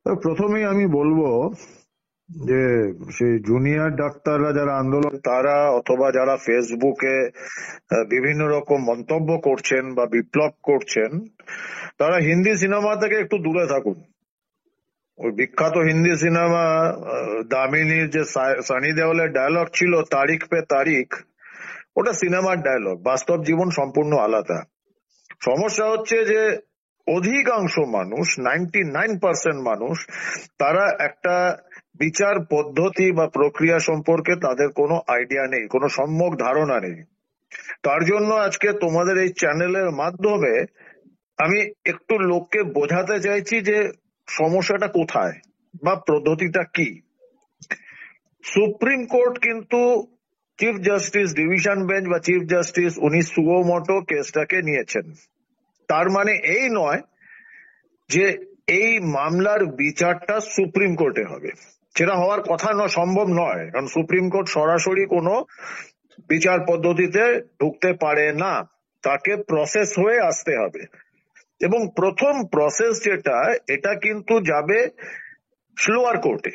তো প্রথমেই আমি বলবো যে সেই জুনিয়র ডাক্তাররা যারা আন্দোলন তারা অথবা যারা ফেসবুকে বিভিন্ন রকম মন্তব্য করছেন বা বিপ্লব করছেন, তারা হিন্দি সিনেমা থেকে একটু দূরে থাকুন। ওই বিখ্যাত হিন্দি সিনেমা দামিনীর যে সানি দেওলের ডায়লগ ছিল তারিখ পে তারিখ, ওটা সিনেমার ডায়লগ, বাস্তব জীবন সম্পূর্ণ আলাদা। সমস্যা হচ্ছে যে অধিকাংশ মানুষ, 99% মানুষ, তারা একটা বিচার পদ্ধতি বা প্রক্রিয়া সম্পর্কে তাদের কোনো আইডিয়া নেই, কোনো সম্যক ধারণা নেই। তার জন্য আজকে তোমাদের এই চ্যানেলের মাধ্যমে আমি একটু লোককে বোঝাতে চাইছি যে সমস্যাটা কোথায় বা পদ্ধতিটা কি। সুপ্রিম কোর্ট কিন্তু চিফ জাস্টিস ডিভিশন বেঞ্চ বা চিফ জাস্টিস উনি সুও মটো কেসটাকে নিয়েছেন। তার মানে এই নয় যে এই মামলার বিচারটা সুপ্রিম কোর্টে হবে, সেটা হওয়ার কথা নয়, সম্ভব নয়, কারণ সুপ্রিম কোর্ট সরাসরি কোনো বিচার পদ্ধতিতে ঢুকতে পারে না, তাকে প্রসেস হয়ে আসতে হবে। এবং প্রথম প্রসেস যেটা, এটা কিন্তু যাবে স্লোয়ার কোর্টে,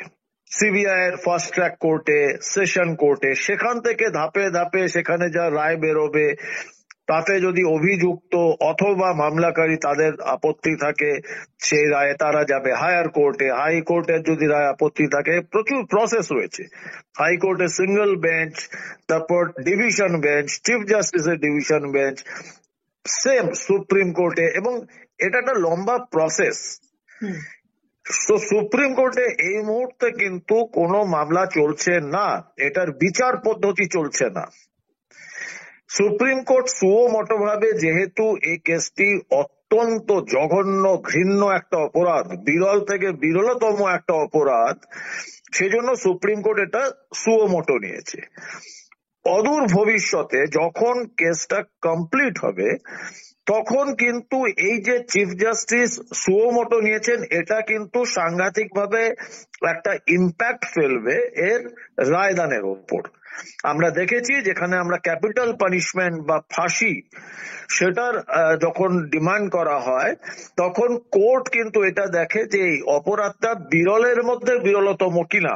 সিবিআই এর ফাস্ট ট্র্যাক কোর্টে, সেশন কোর্টে, সেখান থেকে ধাপে ধাপে সেখানে যা রায় বেরোবে, তাতে যদি অভিযুক্ত অথবা মামলাকারী তাদের আপত্তি থাকে, সেই রায়ে তারা যাবে হায়ার কোর্টে, হাইকোর্টের যদি রায় আপত্তি থাকে, প্রচুর প্রসেস রয়েছে। হাইকোর্টে সিঙ্গেল বেঞ্চ, তারপর ডিভিশন বেঞ্চ, চিফ জাস্টিসের ডিভিশন বেঞ্চ, সেম সুপ্রিম কোর্টে, এবং এটা একটা লম্বা প্রসেস। তো সুপ্রিম কোর্টে এই মুহূর্তে কিন্তু কোনো মামলা চলছে না, এটার বিচার পদ্ধতি চলছে না। সুপ্রিম কোর্ট সুও মটো ভাবে যেহেতু এই কেসটি অত্যন্ত জঘন্য ঘৃণ্য একটা অপরাধ, বিরল থেকে বিরলতম একটা অপরাধ, সেজন্য সুপ্রিম কোর্ট এটা সুও মটো নিয়েছে। অদূর ভবিষ্যতে যখন কেসটা কমপ্লিট হবে, তখন কিন্তু এই যে চিফ জাস্টিস সুও মটো নিয়েছেন, এটা কিন্তু সাংঘাতিকভাবে একটা ইম্প্যাক্ট ফেলবে এর রায়দানের উপর। আমরা দেখেছি যেখানে আমরা ক্যাপিটাল পানিশমেন্ট বা ফাঁসি সেটার যখন ডিমান্ড করা হয়, তখন কোর্ট কিন্তু এটা দেখে যে এই অপরাধটা বিরলের মধ্যে বিরলতম কিনা।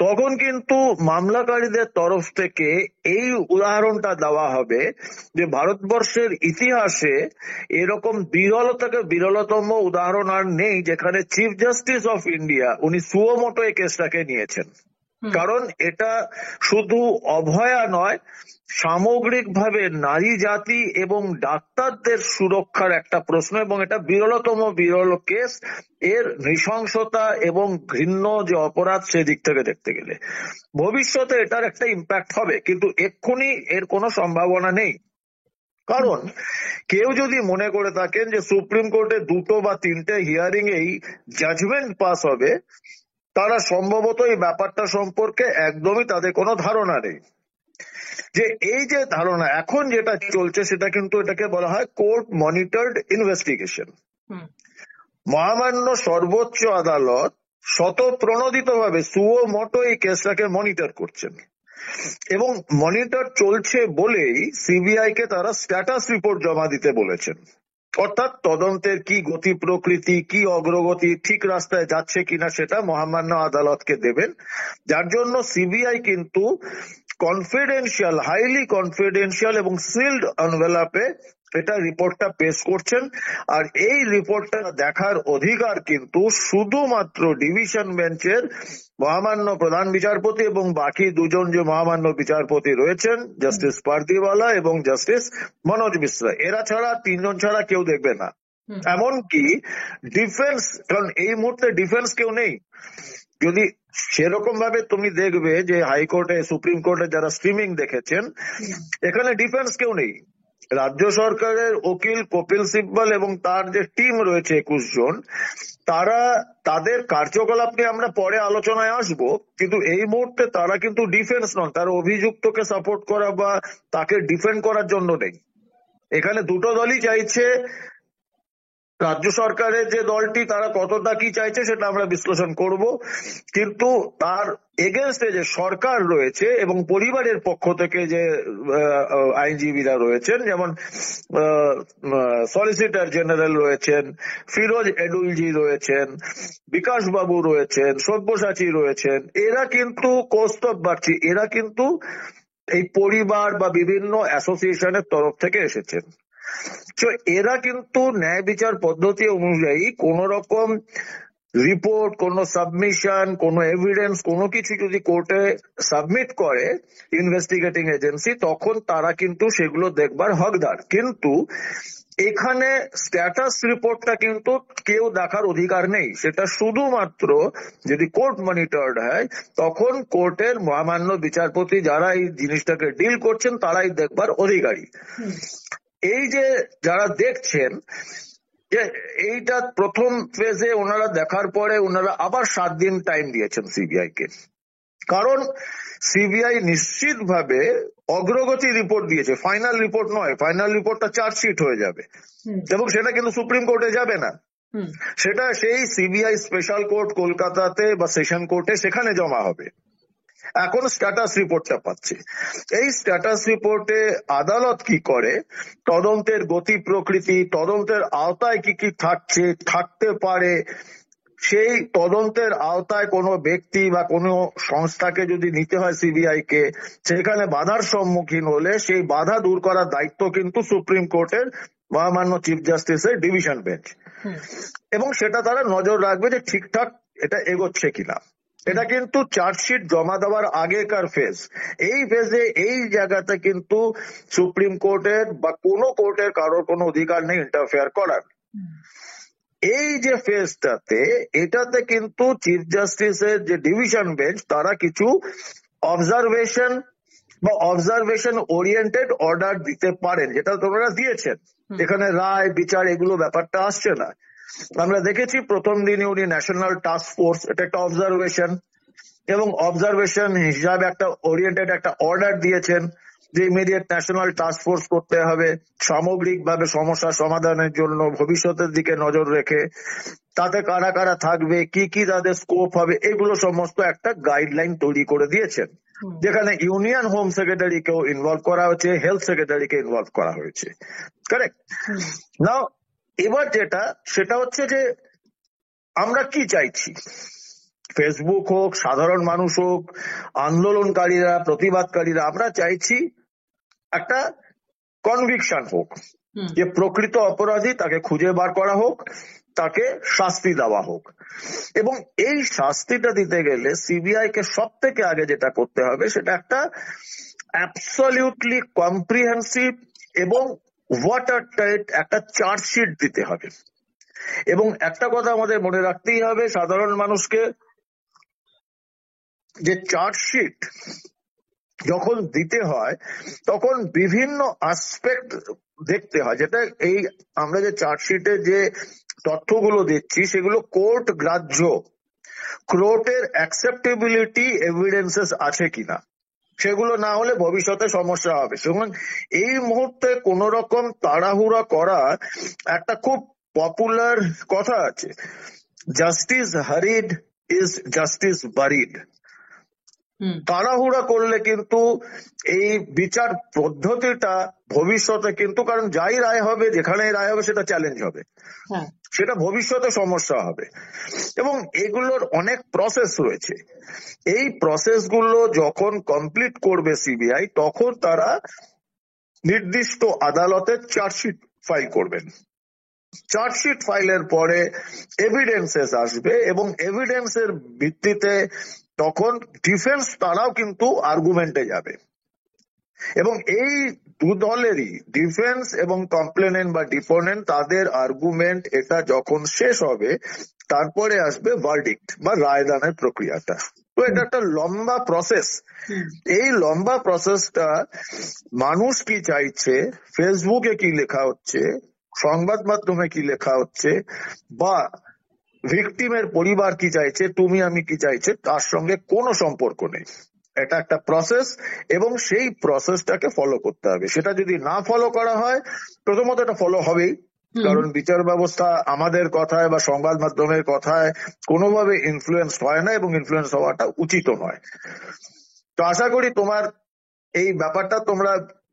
তখন কিন্তু মামলাকারীদের তরফ থেকে এই উদাহরণটা দেওয়া হবে যে ভারতবর্ষের ইতিহাসে এরকম বিরল থেকে বিরলতম উদাহরণ আর নেই যেখানে চিফ জাস্টিস অফ ইন্ডিয়া উনি সুও মটো এই কেসটাকে নিয়েছেন। কারণ এটা শুধু অভয়া নয়, সামগ্রিকভাবে নারী জাতি এবং ডাক্তারদের সুরক্ষার একটা প্রশ্ন, এবং এটা বিরলতম বিরল কেস। এর নৃশংসতা এবং ঘৃণ্য যে অপরাধ সেদিক থেকে দেখতে গেলে ভবিষ্যতে এটার একটা ইম্প্যাক্ট হবে, কিন্তু এক্ষুনি এর কোনো সম্ভাবনা নেই। কারণ কেউ যদি মনে করে থাকেন যে সুপ্রিম কোর্টে 2টো বা 3টে হিয়ারিং এই জাজমেন্ট পাস হবে, তারা সম্ভবত এই ব্যাপারটা সম্পর্কে একদমই তাদের কোনো ধারণা নেই। যে এই যে ধারণা এখন যেটা চলছে, সেটা কিন্তু এটাকে বলা হয় কোর্ট মনিটরড ইনভেস্টিগেশন। মহামান্য সর্বোচ্চ আদালত স্বতঃপ্রণোদিতভাবে সুও মটো এই কেসটাকে মনিটর করছেন, এবং মনিটর চলছে বলেই সিবিআই কে তারা স্ট্যাটাস রিপোর্ট জমা দিতে বলেছেন। অর্থাৎ তদন্তের কি গতি প্রকৃতি, কি অগ্রগতি, ঠিক রাস্তায় যাচ্ছে কিনা সেটা মহামান্য আদালতকে দেবেন। যার জন্য সিবিআই কিন্তু কনফিডেন্সিয়াল, হাইলি কনফিডেন্সিয়াল এবং সিলড এনভেলপে এটা রিপোর্টটা পেশ করছেন। আর এই রিপোর্টটা দেখার অধিকার কিন্তু শুধুমাত্র ডিভিশন বেঞ্চের মহামান্য প্রধান বিচারপতি এবং বাকি দুজন যে মহামান্য বিচারপতি রয়েছেন, জাস্টিস পার্দিওয়ালা এবং জাস্টিস মনোজ মিশ্রা, এরা ছাড়া, 3জন ছাড়া কেউ দেখবে না। এমনকি ডিফেন্স, কারণ এই মুহূর্তে ডিফেন্স কেউ নেই। যদি সেরকম ভাবে তুমি দেখবে যে হাইকোর্টে, সুপ্রিম কোর্টে যারা স্ট্রিমিং দেখেছেন, এখানে ডিফেন্স কেউ নেই। রাজ্য সরকারের উকিল কপিল সিব্বল এবং তার যে টিম রয়েছে 21 জন, তারা তাদের কার্যকলাপ নিয়ে আমরা পরে আলোচনায় আসব, কিন্তু এই মুহূর্তে তারা কিন্তু ডিফেন্স নন, তারা অভিযুক্তকে সাপোর্ট করা বা তাকে ডিফেন্ড করার জন্য নেই। এখানে দুটো দলই চাইছে রাজ্য সরকারের যে দলটি তারা কতটা কি চাইছে সেটা আমরা বিশ্লেষণ করব, কিন্তু তার এগেনস্টে যে সরকার রয়েছে এবং পরিবারের পক্ষ থেকে যে আইনজীবীরা রয়েছেন, যেমন সলিসিটর জেনারেল রয়েছেন, ফিরোজ এডুলজি রয়েছেন, বিকাশ বাবু রয়েছেন, সব্যসাচী রয়েছেন, এরা কিন্তু কৌস্তব বাগচি, এরা কিন্তু এই পরিবার বা বিভিন্ন অ্যাসোসিয়েশনের তরফ থেকে এসেছেন। তো এরা কিন্তু ন্যায় বিচার পদ্ধতি অনুযায়ী কোন রকম রিপোর্ট, কোন সাবমিশন, কোন এভিডেন্স, কোনো কিছু যদি কোর্টে সাবমিট করে ইনভেস্টিগেটিং এজেন্সি, তখন তারা কিন্তু সেগুলো দেখবার হকদার। কিন্তু এখানে স্ট্যাটাস রিপোর্টটা কিন্তু কেউ দেখার অধিকার নেই, সেটা শুধুমাত্র যদি কোর্ট মনিটরড হয় তখন কোর্টের মহামান্য বিচারপতি যারা এই জিনিসটাকে ডিল করছেন তারাই দেখবার অধিকারী। এই যে যারা দেখছেন, যে এইটা প্রথম ফেজে ওনারা দেখার পরে ওনারা আবার 7 দিন টাইম দিয়েছেন সিবিআই কে, কারণ সিবিআই নিশ্চিতভাবে অগ্রগতি রিপোর্ট দিয়েছে, ফাইনাল রিপোর্ট নয়। ফাইনাল রিপোর্টটা চার্জশিট হয়ে যাবে এবং সেটা কিন্তু সুপ্রিম কোর্টে যাবে না, সেটা সেই সিবিআই স্পেশাল কোর্ট কলকাতাতে বা সেশন কোর্টে সেখানে জমা হবে। এখন স্ট্যাটাস রিপোর্টটা পাচ্ছে। এই স্ট্যাটাস রিপোর্টে আদালত কি করে, তদন্তের গতি প্রকৃতি, তদন্তের আওতায় কি কি থাকতে পারে, সেই তদন্তের আওতায় কোনো ব্যক্তি বা কোনো সংস্থাকে যদি নিতে হয় সিবিআই কে, সেখানে বাধার সম্মুখীন হলে সেই বাধা দূর করার দায়িত্ব কিন্তু সুপ্রিম কোর্টের মহামান্য চিফ জাস্টিসের ডিভিশন বেঞ্চ, এবং সেটা তারা নজর রাখবে যে ঠিকঠাক এটা এগোচ্ছে কিনা। এটা কিন্তু চার্জশিট জমা দেওয়ার আগেকার ফেজ। এই ফেজে এই জায়গাতে কিন্তু সুপ্রিম কোর্টের বা কোনো কোর্টের কারোর কোনো অধিকার নেই ইন্টারফেয়ার করার। এই যে ফেজটাতে, এটাতে কিন্তু চিফ জাস্টিসের যে ডিভিশন বেঞ্চ তারা কিছু অবজারভেশন বা অবজারভেশন ওরিয়েন্টেড অর্ডার দিতে পারেন, যেটা তোমরা দিয়েছেন। এখানে রায় বিচার এগুলো ব্যাপারটা আসছে না। আমরা দেখেছি প্রথম দিনে উনি ন্যাশনাল টাস্ক ফোর্স, এটা একটা অবজারভেশন, এবং অবজারভেশন হিসাবে একটা ওরিয়েন্টেড একটা অর্ডার দিয়েছেন যে ইমিডিয়েট ন্যাশনাল টাস্ক ফোর্স করতে হবে সামগ্রিকভাবে সমস্যা সমাধানের জন্য, ভবিষ্যতের দিকে নজর রেখে, তাতে কারা কারা থাকবে, কি কি তাদের স্কোপ হবে, এগুলো সমস্ত একটা গাইডলাইন তৈরি করে দিয়েছেন, যেখানে ইউনিয়ন হোম সেক্রেটারিকেও ইনভলভ করা হয়েছে, হেলথ সেক্রেটারিকে ইনভলভ করা হয়েছে। কারেক্ট? নাও এবার যেটা সেটা হচ্ছে যে আমরা কি চাইছি, ফেসবুক হোক, সাধারণ মানুষ হোক, আন্দোলনকারীরা, প্রতিবাদকারীরা, আমরা চাইছি একটা কনভিকশন হোক, যে প্রকৃত অপরাধী তাকে খুঁজে বার করা হোক, তাকে শাস্তি দেওয়া হোক। এবং এই শাস্তিটা দিতে গেলে সিবিআই কে সব থেকে আগে যেটা করতে হবে সেটা একটা অ্যাবসলিউটলি কম্প্রিহেন্সিভ এবং ওয়াটার টাইট একটা চার্জশিট দিতে হবে। এবং একটা কথা আমাদের মনে রাখতেই হবে সাধারণ মানুষকে, যে চার্জশিট যখন দিতে হয় তখন বিভিন্ন আসপেক্ট দেখতে হয়, যেটা এই আমরা যে চার্জশিটে যে তথ্যগুলো দিচ্ছি সেগুলো কোর্ট গ্রাহ্য, কোর্টের অ্যাকসেপ্টেবিলিটি এভিডেন্সেস আছে কিনা, সেগুলো না হলে ভবিষ্যতে সমস্যা হবে। সুতরাং এই মুহূর্তে কোন রকম তাড়াহুড়া করা, একটা খুব পপুলার কথা আছে, জাস্টিস হারিড ইজ জাস্টিস বারিড। তাড়াহুড়া করলে কিন্তু এই বিচার পদ্ধতিটা ভবিষ্যতে কিন্তু, কারণ যাই রায় হবে, যেখানে রায় হবে সেটা চ্যালেঞ্জ হবে, সেটা ভবিষ্যতে সমস্যা হবে। এবং এগুলোর অনেক প্রসেস রয়েছে, এই প্রসেসগুলো যখন কমপ্লিট করবে সিবিআই তখন তারা নির্দিষ্ট আদালতে চার্জশিট ফাইল করবেন। চার্জশিট ফাইলের পরে এভিডেন্সেস আসবে এবং এভিডেন্সের ভিত্তিতে তখন ডিফেন্স তারাও কিন্তু আর্গুমেন্টে যাবে। এবং এই দু দলেরই, ডিফেন্স এবং কমপ্লেনেন্ট বা ডিপোনেন্ট, তাদের আর্গুমেন্ট এটা যখন শেষ হবে তারপরে আসবে ভার্ডিক্ট বা রায়দানের প্রক্রিয়াটা। তো এটা একটা লম্বা প্রসেস। এই লম্বা প্রসেসটা মানুষ কি চাইছে, ফেসবুকে কি লেখা হচ্ছে, সংবাদ মাধ্যমে কি লেখা হচ্ছে, বা ভিকটিমের পরিবার কি চাইছে, তুমি আমি কি চাইছে, তার সঙ্গে কোনো সম্পর্ক নেই। এটা একটা প্রসেস এবং সেই প্রসেসটাকে ফলো করতে হবে। সেটা যদি না ফলো করা হয়, প্রথমত এটা ফলো হবেই, হুম কারণ বিচার ব্যবস্থা আমাদের কথায় বা সংবাদ মাধ্যমের কথায় কোনোভাবে ইনফ্লুয়েন্স হয় না এবং ইনফ্লুয়েন্স হওয়াটা উচিত নয়। তো আশা করি তোমার এই ব্যাপারটা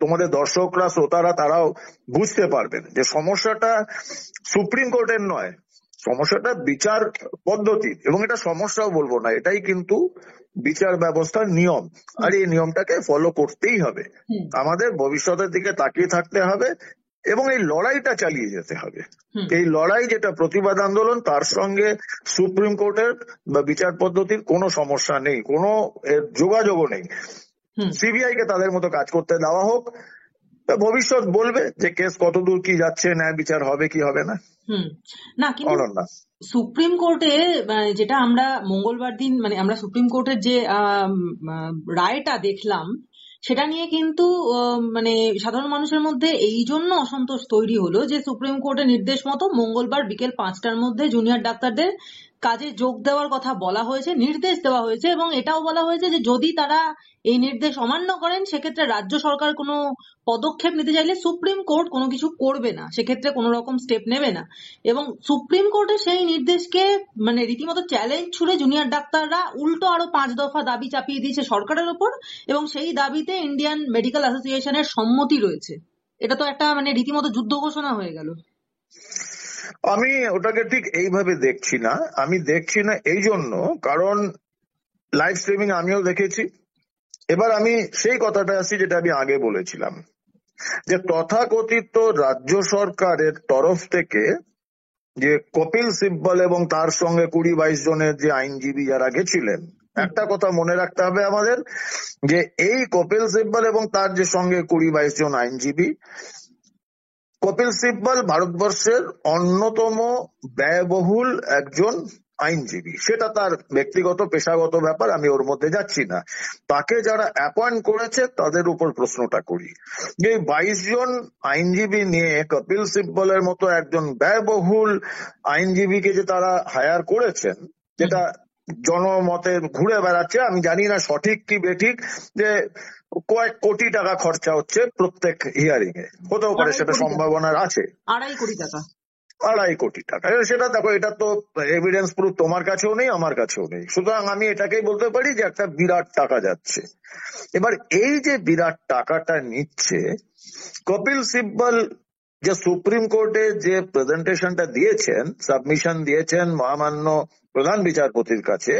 তোমাদের দর্শকরা শ্রোতারা তারাও বুঝতে পারবেন যে সমস্যাটা সুপ্রিম কোর্টের নয়, সমস্যাটা বিচার পদ্ধতি, এবং এটা সমস্যাও বলবো না, এটাই কিন্তু বিচার ব্যবস্থার নিয়ম। আর এই নিয়মটাকে ফলো করতেই হবে, হুম আমাদের ভবিষ্যতের দিকে তাকিয়ে থাকতে হবে এবং এই লড়াইটা চালিয়ে যেতে হবে। হুম এই লড়াই যেটা প্রতিবাদ আন্দোলন, তার সঙ্গে সুপ্রিম কোর্টের বা বিচার পদ্ধতির কোনো সমস্যা নেই, কোনো এর যোগাযোগও নেই। হুম সিবিআই কে তাদের মতো কাজ করতে দেওয়া হোক, ভবিষ্যৎ বলবে যে কেস কতদূর কি যাচ্ছে, ন্যায় বিচার হবে কি হবে না। হুম না, কিন্তু অনন্যা, সুপ্রিম কোর্টে যেটা আমরা মঙ্গলবার দিন আমরা সুপ্রিম কোর্টের যে রায়টা দেখলাম, সেটা নিয়ে কিন্তু সাধারণ মানুষের মধ্যে এই জন্য অসন্তোষ তৈরি হলো যে সুপ্রিম কোর্টের নির্দেশ মতো মঙ্গলবার বিকেল 5টার মধ্যে জুনিয়র ডাক্তারদের কাজে যোগ দেওয়ার কথা বলা হয়েছে, নির্দেশ দেওয়া হয়েছে, এবং এটাও বলা হয়েছে যে যদি তারা এই নির্দেশ অমান্য করেন সেক্ষেত্রে রাজ্য সরকার কোনো পদক্ষেপ নিতে চাইলে সুপ্রিম কোর্ট কোনো কিছু করবে না, সেক্ষেত্রে কোনো রকম স্টেপ নেবে না। এবং সুপ্রিম কোর্টের সেই নির্দেশকে রীতিমতো চ্যালেঞ্জ ছুড়ে জুনিয়র ডাক্তাররা উল্টো আরো 5 দফা দাবি চাপিয়ে দিয়েছে সরকারের ওপর, এবং সেই দাবিতে ইন্ডিয়ান মেডিকেল অ্যাসোসিয়েশনের সম্মতি রয়েছে। এটা তো একটা রীতিমতো যুদ্ধ ঘোষণা হয়ে গেল। আমি ওটাকে ঠিক এইভাবে দেখছি না, আমি দেখছি না এই জন্য কারণ লাইভ স্ট্রিমিং আমিও দেখেছি। এবার আমি সেই কথাটা আসি যেটা আমি আগে বলেছিলাম, যে তথাকথিত রাজ্য সরকারের তরফ থেকে যে কপিল সিব্বল এবং তার সঙ্গে 20-22 জনের যে আইনজীবী যারা গেছিলেন, একটা কথা মনে রাখতে হবে আমাদের, যে এই কপিল সিব্বল এবং তার যে সঙ্গে 20-22 জন আইনজীবী, কপিল সিব্বল ভারতবর্ষের অন্যতম ব্যয়বহুল একজন আইনজীবী, সেটা তার ব্যক্তিগত পেশাগত ব্যাপার, আমি ওর মধ্যে যাচ্ছি না। তাকে যারা অ্যাপয়েন্ট করেছে তাদের উপর প্রশ্নটা করি, যে 22 জন আইনজীবী নিয়ে কপিল সিব্বলের মতো একজন ব্যয়বহুল আইনজীবীকে যে তারা হায়ার করেছেন, যেটা জনমতে ঘুরে বেড়াচ্ছে, আমি জানি না সঠিক কি বেঠিক, যে কয়েক কোটি টাকা খরচা হচ্ছে প্রত্যেক হিয়ারিং এ, হতেও পারে, সেটা সম্ভাবনার আছে। 2.5 কোটি টাকা। 2.5 কোটি টাকা, সেটা দেখো, এটা তো এভিডেন্স প্রুফ তোমার কাছেও নেই আমার কাছেও নেই, সুতরাং আমি এটাকেই বলতে পারি যে একটা বিরাট টাকা যাচ্ছে। এবার এই যে বিরাট টাকাটা নিচ্ছে, কপিল সিব্বল যে সুপ্রিম কোর্টে যে প্রেজেন্টেশনটা দিয়েছেন, সাবমিশন দিয়েছেন মহামান্য প্রধান বিচারপতির কাছে,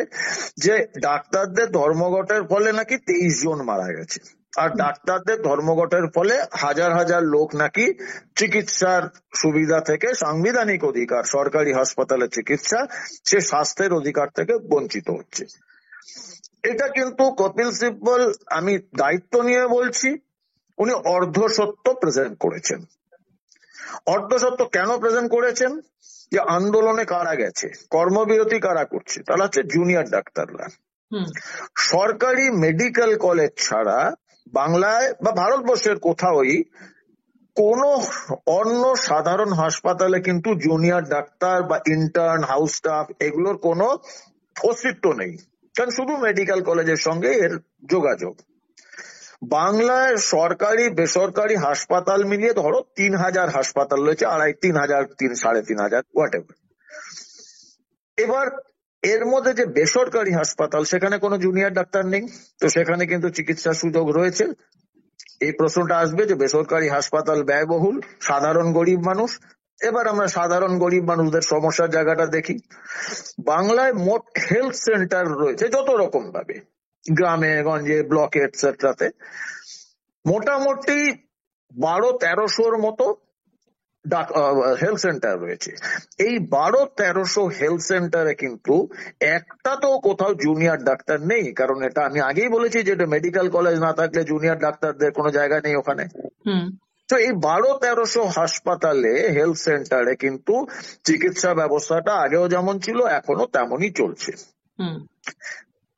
যে ডাক্তারদের ধর্মঘটের ফলে নাকি 23 জন মারা গেছে, আর ডাক্তারদের ধর্মঘটের ফলে হাজার হাজার লোক নাকি চিকিৎসার সুবিধা থেকে, সাংবিধানিক অধিকার সরকারি হাসপাতালে চিকিৎসা, সে স্বাস্থ্যের অধিকার থেকে বঞ্চিত হচ্ছে। এটা কিন্তু কপিল সিব্বল, আমি দায়িত্ব নিয়ে বলছি, উনি অর্ধসত্য প্রেজেন্ট করেছেন। অর্ধসত্য কেন প্রেজেন্ট করেছেন? যে আন্দোলনে কারা গেছে, কর্মবিরতি কারা করছে, তারা হচ্ছে জুনিয়র ডাক্তাররা। সরকারি মেডিকেল কলেজ ছাড়া বাংলায় বা ভারতবর্ষের কোথাওই কোন অন্য সাধারণ হাসপাতালে কিন্তু জুনিয়র ডাক্তার বা ইন্টার্ন, হাউস স্টাফ এগুলোর কোনো অস্তিত্ব নেই, কারণ শুধু মেডিকেল কলেজের সঙ্গে এর যোগাযোগ। বাংলায় সরকারি বেসরকারি হাসপাতাল মিলিয়ে ধরো 3000 হাসপাতাল রয়েছে, 2500, 3000, 3500 হোয়াট এভার। এবার এর মধ্যে যে বেসরকারি হাসপাতাল, সেখানে কোনো জুনিয়র ডাক্তার নেই, তো সেখানে কিন্তু চিকিৎসার সুযোগ রয়েছে। এই প্রশ্নটা আসবে যে বেসরকারি হাসপাতাল ব্যয়বহুল, সাধারণ গরিব মানুষ। এবার আমরা সাধারণ গরিব মানুষদের সমস্যার জায়গাটা দেখি। বাংলায় মোট হেলথ সেন্টার রয়েছে যত রকম ভাবে, গ্রামে গঞ্জে ব্লকে এটসেট্রাতে, মোটামুটি 1200-1300 মতো হেলথ সেন্টার রয়েছে। এই 1200-1300 হেলথ সেন্টারে কিন্তু একটা তো কোথাও জুনিয়র ডাক্তার নেই, কারণ এটা আমি আগেই বলেছি যে এটা মেডিকেল কলেজ না থাকলে জুনিয়র ডাক্তারদের কোনো জায়গা নেই ওখানে। তো এই 1200-1300 হাসপাতালে, হেলথ সেন্টারে কিন্তু চিকিৎসা ব্যবস্থাটা আগেও যেমন ছিল এখনো তেমনই চলছে।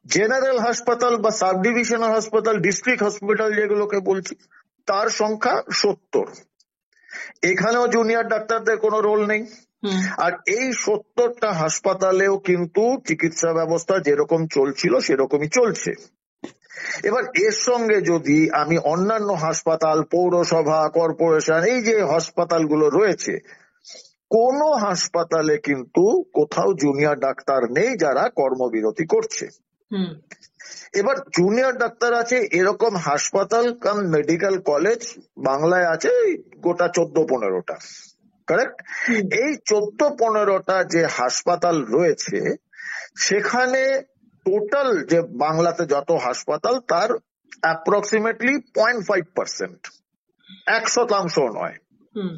জেনারেল হাসপাতাল বা সাব ডিভিশনাল হাসপাতাল, ডিস্ট্রিক্ট হসপিটাল যেগুলোকে বলছি, তার সংখ্যা 70। এখানেও জুনিয়র ডাক্তারদের কোনো রোল নেই। আর এই 70টা হাসপাতালেও কিন্তু চিকিৎসা ব্যবস্থা যেরকম চলছিল সেরকমই চলছে। এবার এর সঙ্গে যদি আমি অন্যান্য হাসপাতাল, পৌরসভা, কর্পোরেশন, এই যে হাসপাতালগুলো রয়েছে, কোনো হাসপাতালে কিন্তু কোথাও জুনিয়র ডাক্তার নেই যারা কর্মবিরতি করছে। হুম এবার জুনিয়র ডাক্তার আছে এরকম হাসপাতাল কাম মেডিকেল কলেজ বাংলায় আছে এই গোটা 14-15টা, কারেক্ট? হুম এই 14-15টা যে হাসপাতাল রয়েছে সেখানে টোটাল যে বাংলাতে যত হাসপাতাল তার অ্যাপ্রক্সিমেটলি 0.5%, 1% নয়। হুম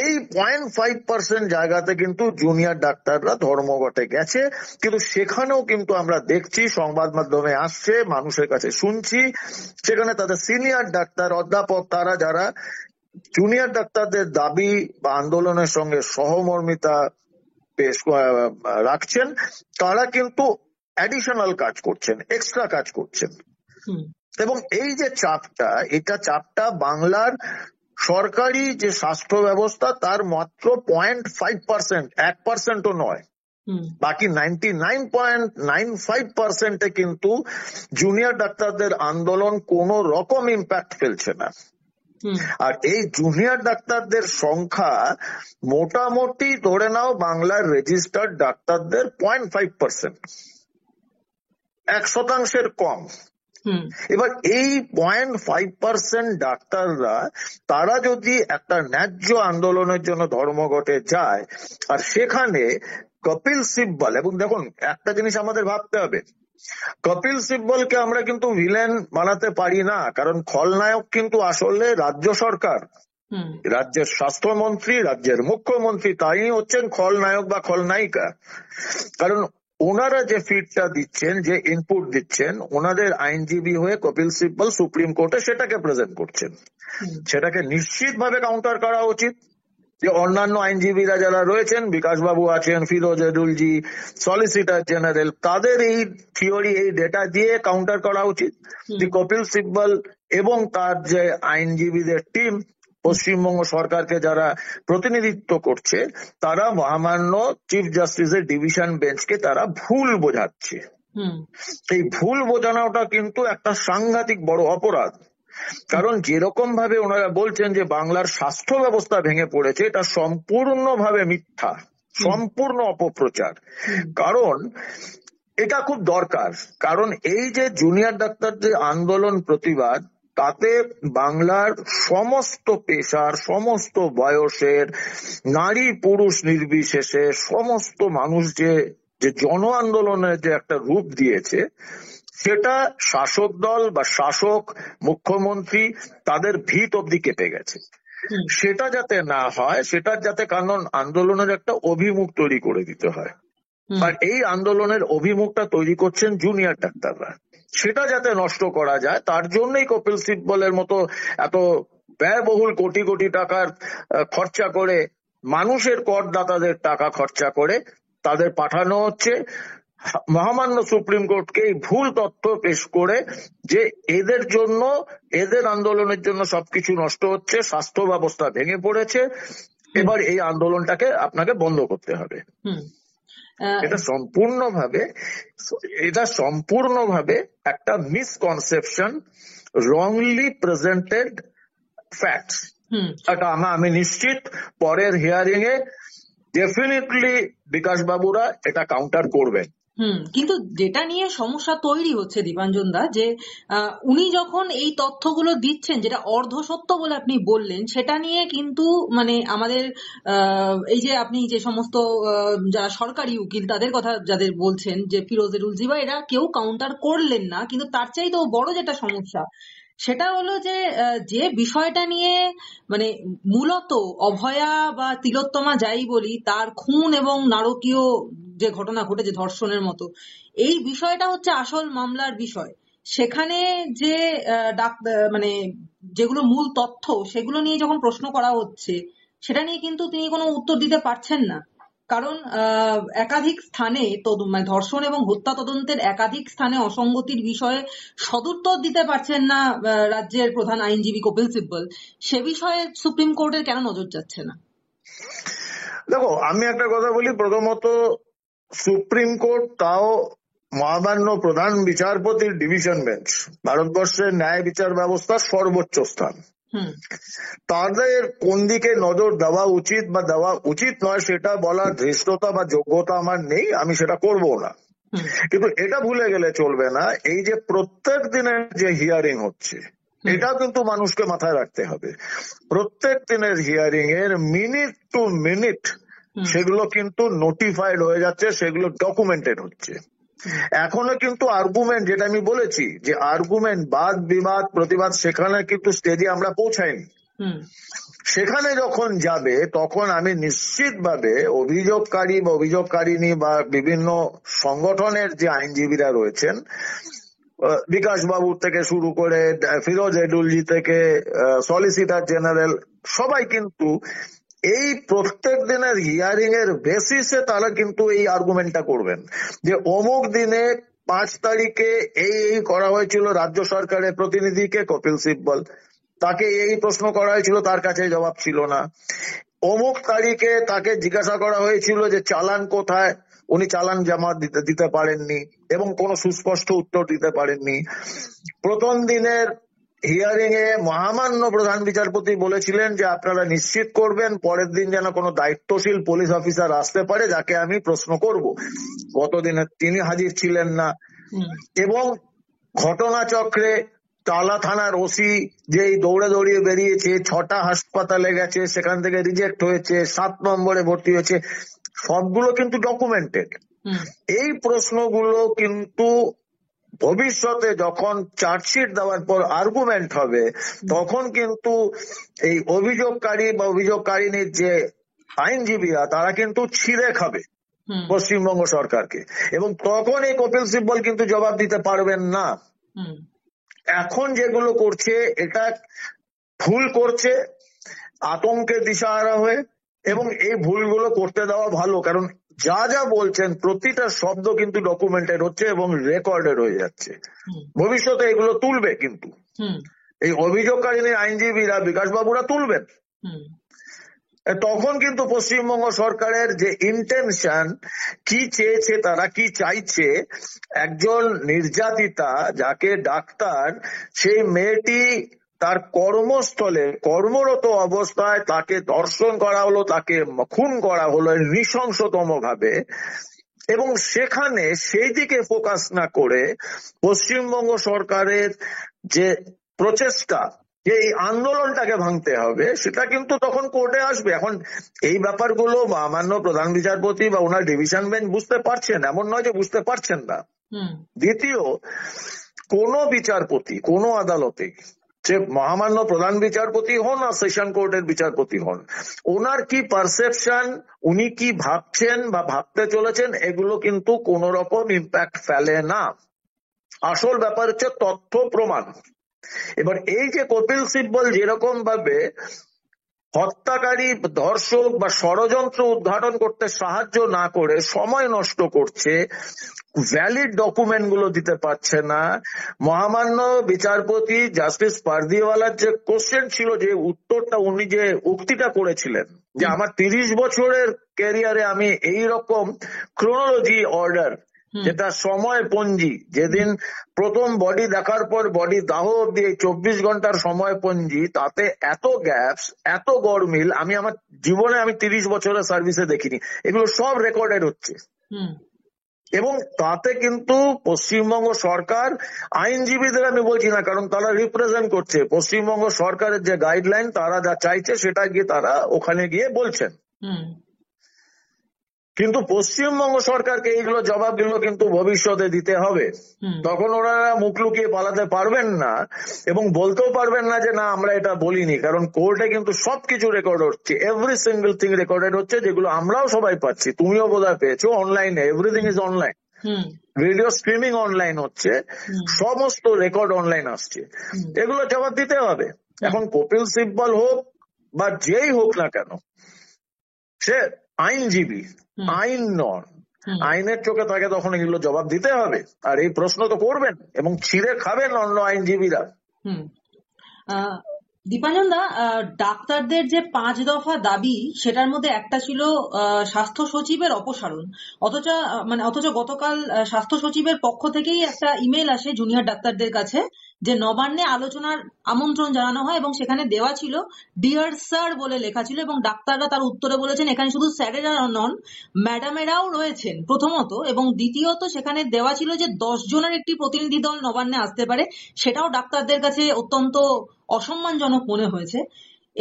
এই 0.5% জায়গাতে কিন্তু জুনিয়র ডাক্তাররা ধর্মঘটে গেছে, কিন্তু সেখানেও কিন্তু আমরা দেখছি, সংবাদ মাধ্যমে আসছে, মানুষের কাছে শুনছি, সেখানে তাদের সিনিয়র ডাক্তার অধ্যাপক তারা যারা জুনিয়র ডাক্তারদের দাবি বা আন্দোলনের সঙ্গে সহমর্মিতা পেশ রাখছেন, তারা কিন্তু অ্যাডিশনাল কাজ করছেন, এক্সট্রা কাজ করছেন। হুম এবং এই যে চাপটা বাংলার সরকারি যে স্বাস্থ্য ব্যবস্থা তার মাত্র 0.5%, 1%ও নয়, হুম বাকি 99.95%-এ কিন্তু জুনিয়র ডাক্তারদের আন্দোলন কোনো রকম ইম্প্যাক্ট ফেলছে না। হুম আর এই জুনিয়র ডাক্তারদের সংখ্যা মোটামুটি ধরে নাও বাংলার রেজিস্টার্ড ডাক্তারদের 0.5%, 1% কম। হুম এবার এই 0.5% ডাক্তাররা তারা যদি একটা ন্যায্য আন্দোলনের জন্য ধর্মঘটে যায়, আর সেখানে কপিল সিব্বল, এবং দেখুন একটা জিনিস আমাদের ভাবতে হবে, কপিল সিব্বলকে আমরা কিন্তু ভিলেন বানাতে পারি না, কারণ খলনায়ক কিন্তু আসলে রাজ্য সরকার, হুম রাজ্যের স্বাস্থ্যমন্ত্রী, রাজ্যের মুখ্যমন্ত্রী, তাই হচ্ছেন খলনায়ক বা খলনায়িকা। কারণ ওনারা যে ফিডটা দিচ্ছেন, যে ইনপুট দিচ্ছেন, ওনাদের আইনজীবী হয়ে কপিল সিব্বল সুপ্রিম কোর্টে সেটাকে প্রেজেন্ট করছেন। হুম সেটাকে নিশ্চিতভাবে কাউন্টার করা উচিত, যে অন্যান্য আইনজীবীরা যারা রয়েছেন, বিকাশ বাবু আছেন, ফিরোজ এডুলজি, সলিসিটর জেনারেল, তাদের এই থিওরি, এই ডেটা দিয়ে কাউন্টার করা উচিত যে কপিল সিব্বল এবং তার যে আইনজীবীদের টিম পশ্চিমবঙ্গ সরকারকে যারা প্রতিনিধিত্ব করছে, তারা মহামান্য চিফ জাস্টিসের ডিভিশন বেঞ্চকে তারা ভুল বোঝাচ্ছে। হুম এই ভুল বোঝানোটা কিন্তু একটা সাংঘাতিক বড় অপরাধ। কারণ যেরকম ভাবে ওনারা বলছেন যে বাংলার স্বাস্থ্য ব্যবস্থা ভেঙে পড়েছে, এটা সম্পূর্ণভাবে মিথ্যা, সম্পূর্ণ অপপ্রচার। কারণ এটা খুব দরকার, কারণ এই যে জুনিয়র ডাক্তারদের আন্দোলন প্রতিবাদ, তাতে বাংলার সমস্ত পেশার, সমস্ত বয়সের, নারী পুরুষ নির্বিশেষে সমস্ত মানুষ যে যে জন আন্দোলনের যে একটা রূপ দিয়েছে, সেটা শাসক দল বা শাসক মুখ্যমন্ত্রী তাদের ভিত অব্দি কেঁপে গেছে। হুম সেটা যাতে না হয়, সেটার যাতে কারণ আন্দোলনের একটা অভিমুখ তৈরি করে দিতে হয়, হুম আর এই আন্দোলনের অভিমুখটা তৈরি করছেন জুনিয়র ডাক্তাররা, সেটা যাতে নষ্ট করা যায় তার জন্যই কপিল সিব্বলের মতো এত ব্যয়বহুল কোটি কোটি টাকার খরচা করে, মানুষের করদাতাদের টাকা খরচা করে তাদের পাঠানো হচ্ছে মহামান্য সুপ্রিম কোর্টকে এই ভুল তথ্য পেশ করে, যে এদের জন্য, এদের আন্দোলনের জন্য সবকিছু নষ্ট হচ্ছে, স্বাস্থ্য ব্যবস্থা ভেঙে পড়েছে, এবার এই আন্দোলনটাকে আপনাকে বন্ধ করতে হবে। হুম আহ, এটা সম্পূর্ণভাবে একটা মিসকনসেপশন, রংলি প্রেজেন্টেড ফ্যাক্টস। হুম এটা আমি নিশ্চিত পরের হিয়ারিং এ ডেফিনেটলি বিকাশ বাবুরা এটা কাউন্টার করবেন। কিন্তু যেটা নিয়ে সমস্যা তৈরি হচ্ছে দীপাঞ্জন দা, যে উনি যখন এই তথ্যগুলো দিচ্ছেন যেটা অর্ধসত্য বলে আপনি বললেন, সেটা নিয়ে কিন্তু মানে আমাদের এই যে আপনি যে সমস্ত যারা সরকারি উকিল তাদের কথা যাদের বলছেন, যে ফিরোজের উলজিবা, এরা কেউ কাউন্টার করলেন না। কিন্তু তার চাইতেও বড় যেটা সমস্যা সেটা হলো যে যে বিষয়টা নিয়ে মানে মূলত অভয়া বা তিলোত্তমা যাই বলি, তার খুন এবং নারকীয় যে ঘটনা ঘটেছে ধর্ষণের মতো, এই বিষয়টা হচ্ছে আসল মামলার বিষয়। সেখানে যে মানে যেগুলো মূল তথ্য সেগুলো নিয়ে যখন প্রশ্ন করা হচ্ছে, সেটা নিয়ে কিন্তু তিনি কোনো উত্তর দিতে পারছেন না। কারণ একাধিক স্থানে মানে ধর্ষণ এবং হত্যা তদন্তের একাধিক স্থানে অসঙ্গতির বিষয়ে সদুত্তর দিতে পারছেন না রাজ্যের প্রধান আইনজীবী কপিল সিব্বল। সে বিষয়ে সুপ্রিম কোর্টের কেন নজর যাচ্ছে না? দেখো আমি একটা কথা বলি, প্রথমত সুপ্রিম কোর্ট, তাও মহামান্য প্রধান বিচারপতির ডিভিশন বেঞ্চ, ভারতবর্ষের ন্যায় বিচার ব্যবস্থার সর্বোচ্চ স্থান। হুম তাদের কোন দিকে নজর দেওয়া উচিত বা দেওয়া উচিত নয় সেটা বলার ধৃষ্টতা বা যোগ্যতা আমার নেই, আমি সেটা করব না। হুম কিন্তু এটা ভুলে গেলে চলবে না, এই যে প্রত্যেক দিনের যে হিয়ারিং হচ্ছে হুম এটাও কিন্তু মানুষকে মাথায় রাখতে হবে। প্রত্যেক দিনের হিয়ারিং এর মিনিট টু মিনিট হুম সেগুলো কিন্তু নোটিফাইড হয়ে যাচ্ছে, সেগুলো ডকুমেন্টেড হচ্ছে। হুম এখনো কিন্তু আর্গুমেন্ট, যেটা আমি বলেছি যে আর্গুমেন্ট, বাদ বিবাদ প্রতিবাদ, সেখানে কিন্তু স্টেজে আমরা পৌঁছাইনি। হুম সেখানে যখন যাবে তখন আমি নিশ্চিতভাবে অভিযোগকারী বা অভিযোগকারিণী বা বিভিন্ন সংগঠনের যে আইনজীবীরা রয়েছেন, বিকাশ বাবুর থেকে শুরু করে ফিরোজ এডুলজি থেকে সলিসিটর জেনারেল, সবাই কিন্তু এই প্রত্যেক দিনের হিয়ারিং এর বেসিসে তারা কিন্তু এই আর্গুমেন্টটা করবেন যে অমুক দিনে 5 তারিখে এই করা হয়েছিল রাজ্য সরকারের প্রতিনিধিকে কপিল সিব্বল, তাকে এই প্রশ্ন করা হয়েছিল, তার কাছে জবাব ছিল না। অমুক তারিখে তাকে জিজ্ঞাসা করা হয়েছিল যে চালান কোথায়, উনি চালান জমা দিতে পারেননি এবং কোনো সুস্পষ্ট উত্তর দিতে পারেননি। প্রথম দিনের হিয়ারিং এ মহামান্য প্রধান বিচারপতি বলেছিলেন যে আপনারা নিশ্চিত করবেন পরের দিন যেন কোনো দায়িত্বশীল পুলিশ অফিসার আসতে পারে যাকে আমি প্রশ্ন করব। গতদিনে তিনি হাজির ছিলেন না। হুম এবং ঘটনাচক্রে টালা থানার ওসি যেই দৌড়ে দৌড়িয়ে বেরিয়েছে, 6টা হাসপাতালে গেছে, সেখান থেকে রিজেক্ট হয়েছে, 7 নম্বরে ভর্তি হয়েছে, সবগুলো কিন্তু ডকুমেন্টেড। হুম এই প্রশ্নগুলো কিন্তু ভবিষ্যতে যখন চার্জশিট দেওয়ার পর আর্গুমেন্ট হবে তখন কিন্তু এই অভিযোগকারী বা অভিযোগকারিনীর যে আইনজীবীরা তারা কিন্তু ছিঁড়ে খাবে হুম পশ্চিমবঙ্গ সরকারকে, এবং তখন এই কপিল সিব্বল কিন্তু জবাব দিতে পারবেন না। হুম এখন যেগুলো করছে এটা ভুল করছে আতঙ্কে দিশাহারা হয়ে, এবং এই ভুলগুলো করতে দেওয়া ভালো, কারণ যা যা বলছেন প্রতিটা শব্দ কিন্তু ডকুমেন্টেড হচ্ছে এবং রেকর্ডেড হয়ে যাচ্ছে। হুম ভবিষ্যতে এগুলো তুলবে কিন্তু হুম এই অভিযোগকারী আইনজীবীরা, বিকাশবাবুরা তুলবেন। হুম তখন কিন্তু পশ্চিমবঙ্গ সরকারের যে ইন্টেনশন, কি চেয়েছে তারা, কি চাইছে, একজন নির্যাতিতা যাকে ডাক্তার, সেই মেয়েটি তার কর্মস্থলে কর্মরত অবস্থায় তাকে ধর্ষণ করা হলো, তাকে খুন করা হলো নৃশংসতম ভাবে, এবং সেখানে সেই দিকে ফোকাস না করে পশ্চিমবঙ্গ সরকারের যে প্রচেষ্টা যে এই আন্দোলনটাকে ভাঙতে হবে, সেটা কিন্তু তখন কোর্টে আসবে। এখন এই ব্যাপারগুলো মাননীয় প্রধান বিচারপতি বা ওনার ডিভিশন বেঞ্চ বুঝতে পারছেন, এমন নয় যে বুঝতে পারছেন না। হুম দ্বিতীয়, কোন বিচারপতি কোন আদালতে, সে মহামান্য প্রধান বিচারপতি হন আর সেশন কোর্টের বিচারপতি হন, ওনার কি পারসেপশন, উনি কি ভাবছেন বা ভাবতে চলেছেন, এগুলো কিন্তু কোন রকম ইম্প্যাক্ট ফেলে না। আসল ব্যাপার হচ্ছে তথ্য প্রমাণ। এবার এই যে কপিল সিব্বল যেরকম ভাবে হত্যাকারী, ধর্ষক বা ষড়যন্ত্র উদ্ঘাটন করতে সাহায্য না করে সময় নষ্ট করছে, ভ্যালিড ডকুমেন্ট গুলো দিতে পারছে না, মহামান্য বিচারপতি জাস্টিস পারদিওয়ালার যে কোশ্চেন ছিল, যে উত্তরটা উনি যে উক্তিটা করেছিলেন যে আমার 30 বছরের ক্যারিয়ারে আমি এই রকম ক্রোনোলজি অর্ডার, যেটা সময় পঞ্জি, যেদিন প্রথম বডি দেখার পর বডি দাহ অব্দি 24 ঘন্টার সময় পঞ্জি, তাতে এত গ্যাপস, এত গরমিল আমি আমার জীবনে, আমি 30 বছরের সার্ভিসে দেখিনি। এগুলো সব রেকর্ডেড হচ্ছে। হুম এবং তাতে কিন্তু পশ্চিমবঙ্গ সরকার, আইনজীবীদের আমি বলছি না কারণ তারা রিপ্রেজেন্ট করছে পশ্চিমবঙ্গ সরকারের যে গাইডলাইন, তারা যা চাইছে সেটা গিয়ে তারা ওখানে গিয়ে বলছেন। হুম কিন্তু পশ্চিমবঙ্গ সরকারকে এইগুলো জবাবগুলো কিন্তু ভবিষ্যতে দিতে হবে। হুম তখন ওনারা মুখ লুকিয়ে পালাতে পারবেন না এবং বলতেও পারবেন না যে না আমরা এটা বলিনি, কারণ কোর্টে কিন্তু সবকিছু রেকর্ড হচ্ছে, এভরি সিঙ্গেল থিং রেকর্ডেড হচ্ছে, যেগুলো আমরাও সবাই পাচ্ছি, তুমিও বোধহয় পেয়েছো, অনলাইনে everything is online, hmm video streaming online হচ্ছে, হুম সমস্ত রেকর্ড অনলাইন আসছে, হুম এগুলো জবাব দিতে হবে। এখন কপিল সিব্বল হোক বা যেই হোক না কেন, সে আইনজীবী, হুম আইন নন, হুম আইনের চোখে তাকে তখন এগুলো জবাব দিতে হবে, আর এই প্রশ্ন তো করবেন এবং ছিঁড়ে খাবেন অন্য আইনজীবীরা। হুম দীপাঞ্জন দা, ডাক্তারদের যে 5 দফা দাবি সেটার মধ্যে একটা ছিল স্বাস্থ্য সচিবের অপসারণ। অথচ গতকাল স্বাস্থ্য সচিবের পক্ষ থেকেই একটা ইমেল আসে জুনিয়র ডাক্তারদের কাছে যে নবান্নে আলোচনার আমন্ত্রণ জানানো হয় এবং সেখানে দেওয়া ছিল ডিয়ার স্যার বলে লেখা ছিল, এবং ডাক্তাররা তার উত্তরে বলেছেন এখানে শুধু স্যারেরা নন, ম্যাডামেরাও রয়েছেন প্রথমত, এবং দ্বিতীয়ত সেখানে দেওয়া ছিল যে 10 জনের একটি প্রতিনিধি দল নবান্নে আসতে পারে। সেটাও ডাক্তারদের কাছে অত্যন্ত অসম্মানজনক মনে হয়েছে,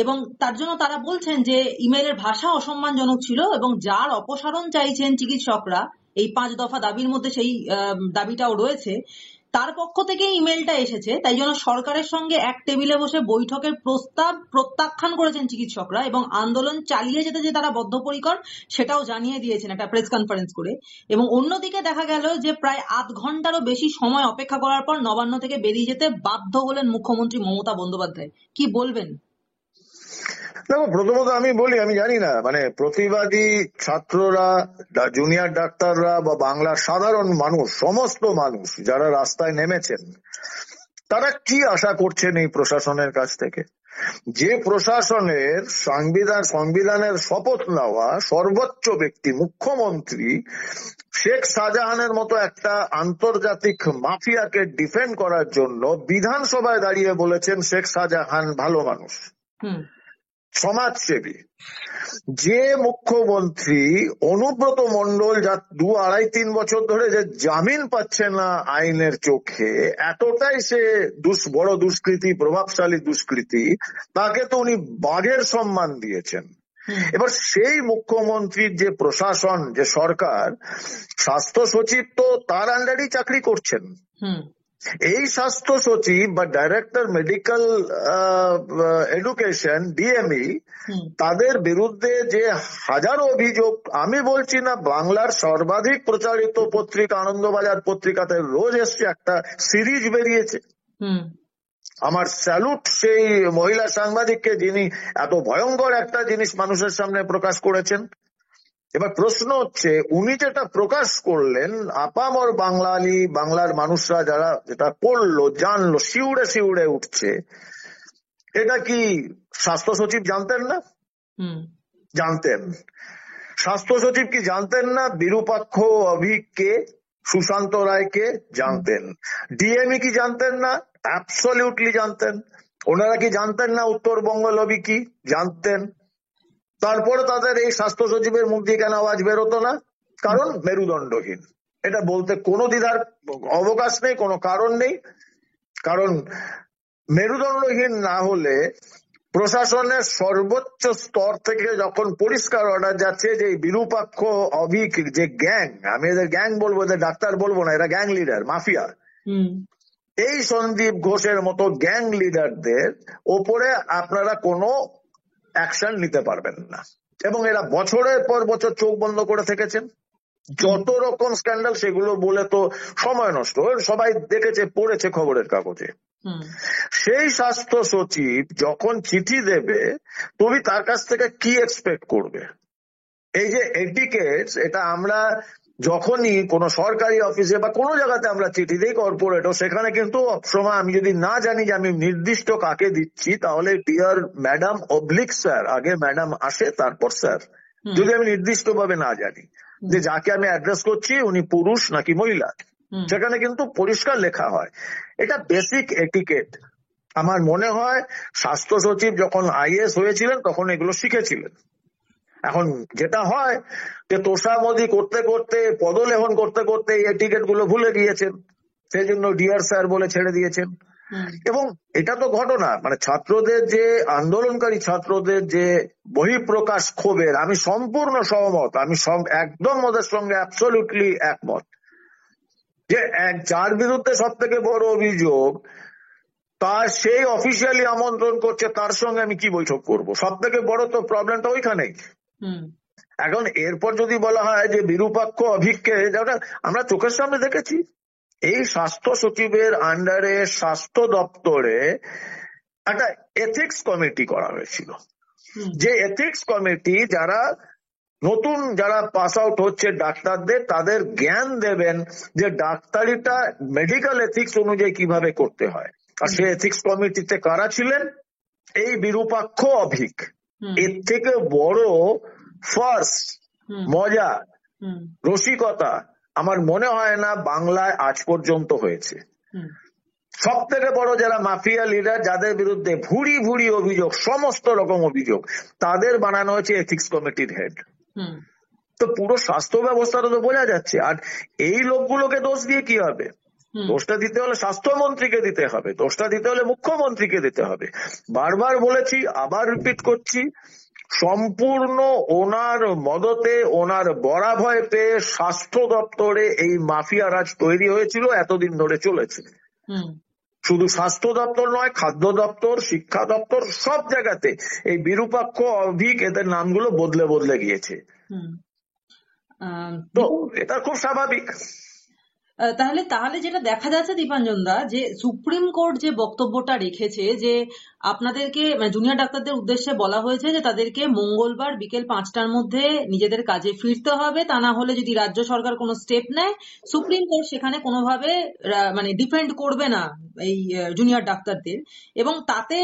এবং তার জন্য তারা বলছেন যে ইমেলের ভাষা অসম্মানজনক ছিল, এবং যার অপসারণ চাইছেন চিকিৎসকরা এই 5 দফা দাবির মধ্যে সেই দাবিটাও রয়েছে, তার পক্ষ থেকে ইমেলটা এসেছে। তাই জন্য সরকারের সঙ্গে এক টেবিলে বসে বৈঠকের প্রস্তাব প্রত্যাখ্যান করেছেন চিকিৎসকরা, এবং আন্দোলন চালিয়ে যেতে যে তারা বদ্ধপরিকর সেটাও জানিয়ে দিয়েছেন একটা প্রেস কনফারেন্স করে। এবং অন্যদিকে দেখা গেল যে প্রায় আধ ঘন্টারও বেশি সময় অপেক্ষা করার পর নবান্ন থেকে বেরিয়ে যেতে বাধ্য হলেন মুখ্যমন্ত্রী মমতা বন্দ্যোপাধ্যায়। কি বলবেন? দেখো, প্রথমত আমি বলি, আমি জানি না মানে প্রতিবাদী ছাত্ররা, জুনিয়র ডাক্তাররা বা বাংলার সাধারণ মানুষ, সমস্ত মানুষ যারা রাস্তায় নেমেছেন, তারা কি আশা করছেন এই প্রশাসনের কাছ থেকে। যে প্রশাসনের সংবিধানের শপথ নেওয়া সর্বোচ্চ ব্যক্তি মুখ্যমন্ত্রী শেখ শাহজাহানের মতো একটা আন্তর্জাতিক মাফিয়াকে ডিফেন্ড করার জন্য বিধানসভায় দাঁড়িয়ে বলেছেন শেখ শাহজাহান ভালো মানুষ, সমাজসেবী। যে মুখ্যমন্ত্রী অনুব্রত মণ্ডল যা 2-2.5-3 বছর ধরে যে জামিন পাচ্ছে না আইনের চোখে, এতটাই সে বড় দুষ্কৃতী, প্রভাবশালী দুষ্কৃতী, তাকে তো উনি বাঘের সম্মান দিয়েছেন। এবার সেই মুখ্যমন্ত্রীর যে প্রশাসন, যে সরকার, স্বাস্থ্য সচিব তো তার আন্ডারেই চাকরি করছেন। এই স্বাস্থ্য সচিব বা ডাইরেক্টর মেডিকেল এডুকেশন, ডিএমই, তাদের বিরুদ্ধে যে হাজারো অভিযোগ, আমি বলছি না, বাংলার সর্বাধিক প্রচারিত পত্রিকা আনন্দবাজার পত্রিকাতে রোজ এসছে, একটা সিরিজ বেরিয়েছে। আমার স্যালুট সেই মহিলা সাংবাদিককে, যিনি এত ভয়ঙ্কর একটা জিনিস মানুষের সামনে প্রকাশ করেছেন। এবার প্রশ্ন হচ্ছে, উনি যেটা প্রকাশ করলেন, আপামর বাঙালি, বাংলার মানুষরা যারা যেটা পড়লো, জানলো, শিউড়ে শিউড়ে উঠছে, এটা কি স্বাস্থ্য সচিব জানতেন না? জানতেন। স্বাস্থ্য সচিব কি জানতেন না বিরূপাক্ষ অভিককে, সুশান্ত রায়কে? জানতেন। ডিএমই কি জানতেন না? অ্যাবসলিউটলি জানতেন। ওনারা কি জানতেন না উত্তরবঙ্গ লবি কি? জানতেন। তারপরে তাদের এই স্বাস্থ্য সচিবের মুখ দিয়ে কেন আওয়াজ বেরোতো না? কারণ মেরুদণ্ডহীন। এটা বলতে কোনো দ্বিধার অবকাশ নেই, কোনো কারণ নেই। কারণ মেরুদণ্ডহীন না হলে প্রশাসনের সর্বোচ্চ স্তর থেকে যখন পরিষ্কার অর্ডার যাচ্ছে যে বিরূপাক্ষ অভিক যে গ্যাং, আমি এদের গ্যাং বলবো, এদের ডাক্তার বলবো না, এরা গ্যাং লিডার, মাফিয়া, এই সন্দীপ ঘোষের মতো গ্যাং লিডারদের ওপরে আপনারা কোনো অ্যাকশন নিতে পারবেন না। এবং এরা বছরের পর বছর চোখ বন্ধ করে থেকেছেন। যত রকম স্ক্যান্ডাল, সেগুলো বলে তো সময় নষ্ট, সবাই দেখেছে, পড়েছে খবরের কাগজে। সেই স্বাস্থ্য সচিব যখন চিঠি দেবে, তুমি তার কাছ থেকে কি এক্সপেক্ট করবে? এই যে এটিকেটস, এটা আমরা যখনই কোনো সরকারি অফিসে বা কোনো জায়গাতে আমরা চিঠি দিই, কর্পোরেটও, সেখানে কিন্তু সময় আমি যদি না জানি যে আমি নির্দিষ্ট কাকে দিচ্ছি, তাহলে ডিয়ার ম্যাডাম অবলিক স্যার, আগে ম্যাডাম আসে তারপর স্যার, যদি আমি নির্দিষ্ট ভাবে না জানি যে যাকে আমি অ্যাড্রেস করছি উনি পুরুষ নাকি মহিলা, সেখানে কিন্তু পরিষ্কার লেখা হয়। এটা বেসিক এটিকেট। আমার মনে হয় স্বাস্থ্য সচিব যখন আইএস হয়েছিলেন তখন এগুলো শিখেছিলেন। এখন যেটা হয় যে তোষামোদি করতে করতে, পদলেহন করতে করতে এই এটিকেট গুলো ভুলে গিয়েছেন, সেই জন্য ডিয়ার স্যার বলে ছেড়ে দিয়েছেন। এবং এটা তো ঘটনা, মানে ছাত্রদের যে, আন্দোলনকারী ছাত্রদের যে বহিঃপ্রকাশ ক্ষোভের, আমি সম্পূর্ণ সহমত, আমি একদম ওদের সঙ্গে অ্যাবসলিউটলি একমত। যে যার বিরুদ্ধে সব থেকে বড় অভিযোগ, তার সেই অফিসিয়ালি আমন্ত্রণ করছে, তার সঙ্গে আমি কি বৈঠক করব? সব থেকে বড় তো প্রবলেমটা ওইখানেই। এখন এরপর যদি বলা হয় যে বিরূপাক্ষ অভিককে, যেটা আমরা চোখের সামনে দেখেছি, এই স্বাস্থ্য সচিবের আন্ডারে স্বাস্থ্য দপ্তরে একটা এথিক্স কমিটি করা হয়েছিল। যে এথিক্স কমিটি যারা নতুন যারা পাস আউট হচ্ছে ডাক্তারদের, তাদের জ্ঞান দেবেন যে ডাক্তারিটা মেডিকেল এথিক্স অনুযায়ী কিভাবে করতে হয়। আর সেই এথিক্স কমিটিতে কারা ছিলেন? এই বিরূপাক্ষ অভিক। এর থেকে বড় ফার্স্ট মজা, রসিকতা আমার মনে হয় না বাংলায় আজ পর্যন্ত হয়েছে। সব থেকে বড় যারা মাফিয়া লিডার, যাদের বিরুদ্ধে ভুরি ভুরি অভিযোগ, সমস্ত রকম অভিযোগ, তাদের বানানো হয়েছে এথিক্স কমিটির হেড। হুম তো পুরো স্বাস্থ্য ব্যবস্থাটা তো বোঝা যাচ্ছে। আর এই লোকগুলোকে দোষ দিয়ে কি হবে? হুম দোষটা দিতে হলে স্বাস্থ্যমন্ত্রীকে দিতে হবে, দোষটা দিতে হলে মুখ্যমন্ত্রীকে দিতে হবে। বারবার বলেছি, আবার রিপিট করছি, সম্পূর্ণ ওনার মদতে, ওনার বরাভয় পেয়ে স্বাস্থ্য দপ্তরে এই মাফিয়া রাজ তৈরি হয়েছিল, এতদিন ধরে চলেছে। হুম শুধু স্বাস্থ্য দপ্তর নয়, খাদ্য দপ্তর, শিক্ষা দপ্তর, সব জায়গাতে এই বিরূপাক্ষ, অভিক, এদের নামগুলো বদলে বদলে গিয়েছে। হুম তো এটা খুব স্বাভাবিক। তাহলে তাহলে যেটা দেখা যাচ্ছে দীপাঞ্জন দা, যে সুপ্রিম কোর্ট যে বক্তব্যটা রেখেছে, যে আপনাদেরকে জুনিয়র ডাক্তারদের উদ্দেশ্যে বলা হয়েছে যে তাদেরকে মঙ্গলবার বিকেল 5টার মধ্যে নিজেদের কাজে ফিরতে হবে, তা না হলে যদি রাজ্য সরকার কোনো স্টেপ নেয় সুপ্রিম কোর্ট সেখানে কোনোভাবে মানে ডিফেন্ড করবে না এই জুনিয়র ডাক্তারদের। এবং তাতে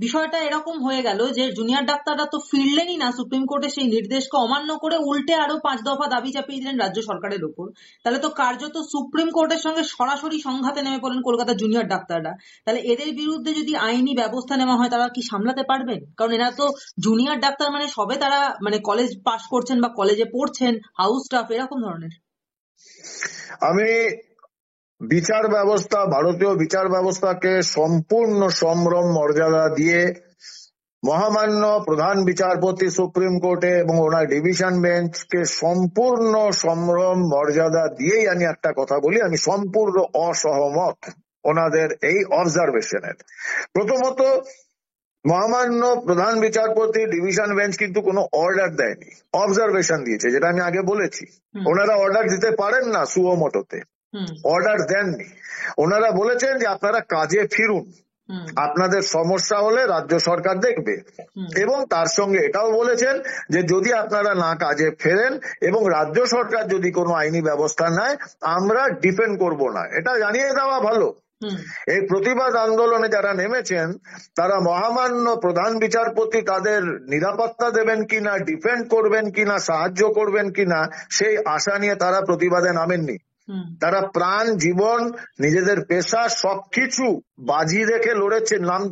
বিষয়টা এরকম হয়ে গেল যে জুনিয়র ডাক্তাররা তো ফিরলেনই না সুপ্রিম কোর্টের সেই নির্দেশকে অমান্য করে, উল্টে আরো 5 দফা দাবি চাপিয়ে দিলেন রাজ্য সরকারের উপর। তাহলে তো কার্যত সুপ্রিম কোর্টের সঙ্গে সরাসরি সংঘাতে নেমে পড়লেন কলকাতার জুনিয়র ডাক্তাররা। তাহলে এদের বিরুদ্ধে যদি আইনি ব্যবস্থা নেওয়া হয়, তারা কি সামলাতে পারবেন? কারণ এরা তো জুনিয়র ডাক্তার, মানে সবে তারা মানে কলেজ পাস করছেন বা কলেজে পড়ছেন, হাউস স্টাফ এরকম ধরনের। আমি বিচার ব্যবস্থা, ভারতীয় বিচার ব্যবস্থাকে সম্পূর্ণ সম্ভ্রম মর্যাদা দিয়ে মহামান্য প্রধান বিচারপতি সুপ্রিম কোর্টে এবং ওনার ডিভিশন বেঞ্চকে সম্পূর্ণ সম্ভ্রম মর্যাদা দিয়েই আমি একটা কথা বলি, আমি সম্পূর্ণ অসহমত ওনাদের এই অবজারভেশনের। প্রথমত, মহামান্য প্রধান বিচারপতি ডিভিশন বেঞ্চ কিন্তু কোনো অর্ডার দেয়নি, অবজারভেশন দিয়েছে, যেটা আমি আগে বলেছি। ওনারা অর্ডার দিতে পারেন না সুও মোটোতে, অর্ডার দেননি। ওনারা বলেছেন যে আপনারা কাজে ফিরুন, আপনাদের সমস্যা হলে রাজ্য সরকার দেখবে। এবং তার সঙ্গে এটাও বলেছেন যে যদি আপনারা না কাজে ফেরেন এবং রাজ্য সরকার যদি কোনো আইনি ব্যবস্থা নেয়, আমরা ডিফেন্ড করব না। এটা জানিয়ে দেওয়া ভালো। এই প্রতিবাদ আন্দোলনে যারা নেমেছেন তারা মহামান্য প্রধান বিচারপতি তাদের নিরাপত্তা দেবেন কিনা, ডিফেন্ড করবেন কিনা, সাহায্য করবেন কিনা, সেই আশা নিয়ে তারা প্রতিবাদে নামেননি। তারা প্রাণ, জীবন, নিজেদের পেশা সবকিছু বাজি রেখে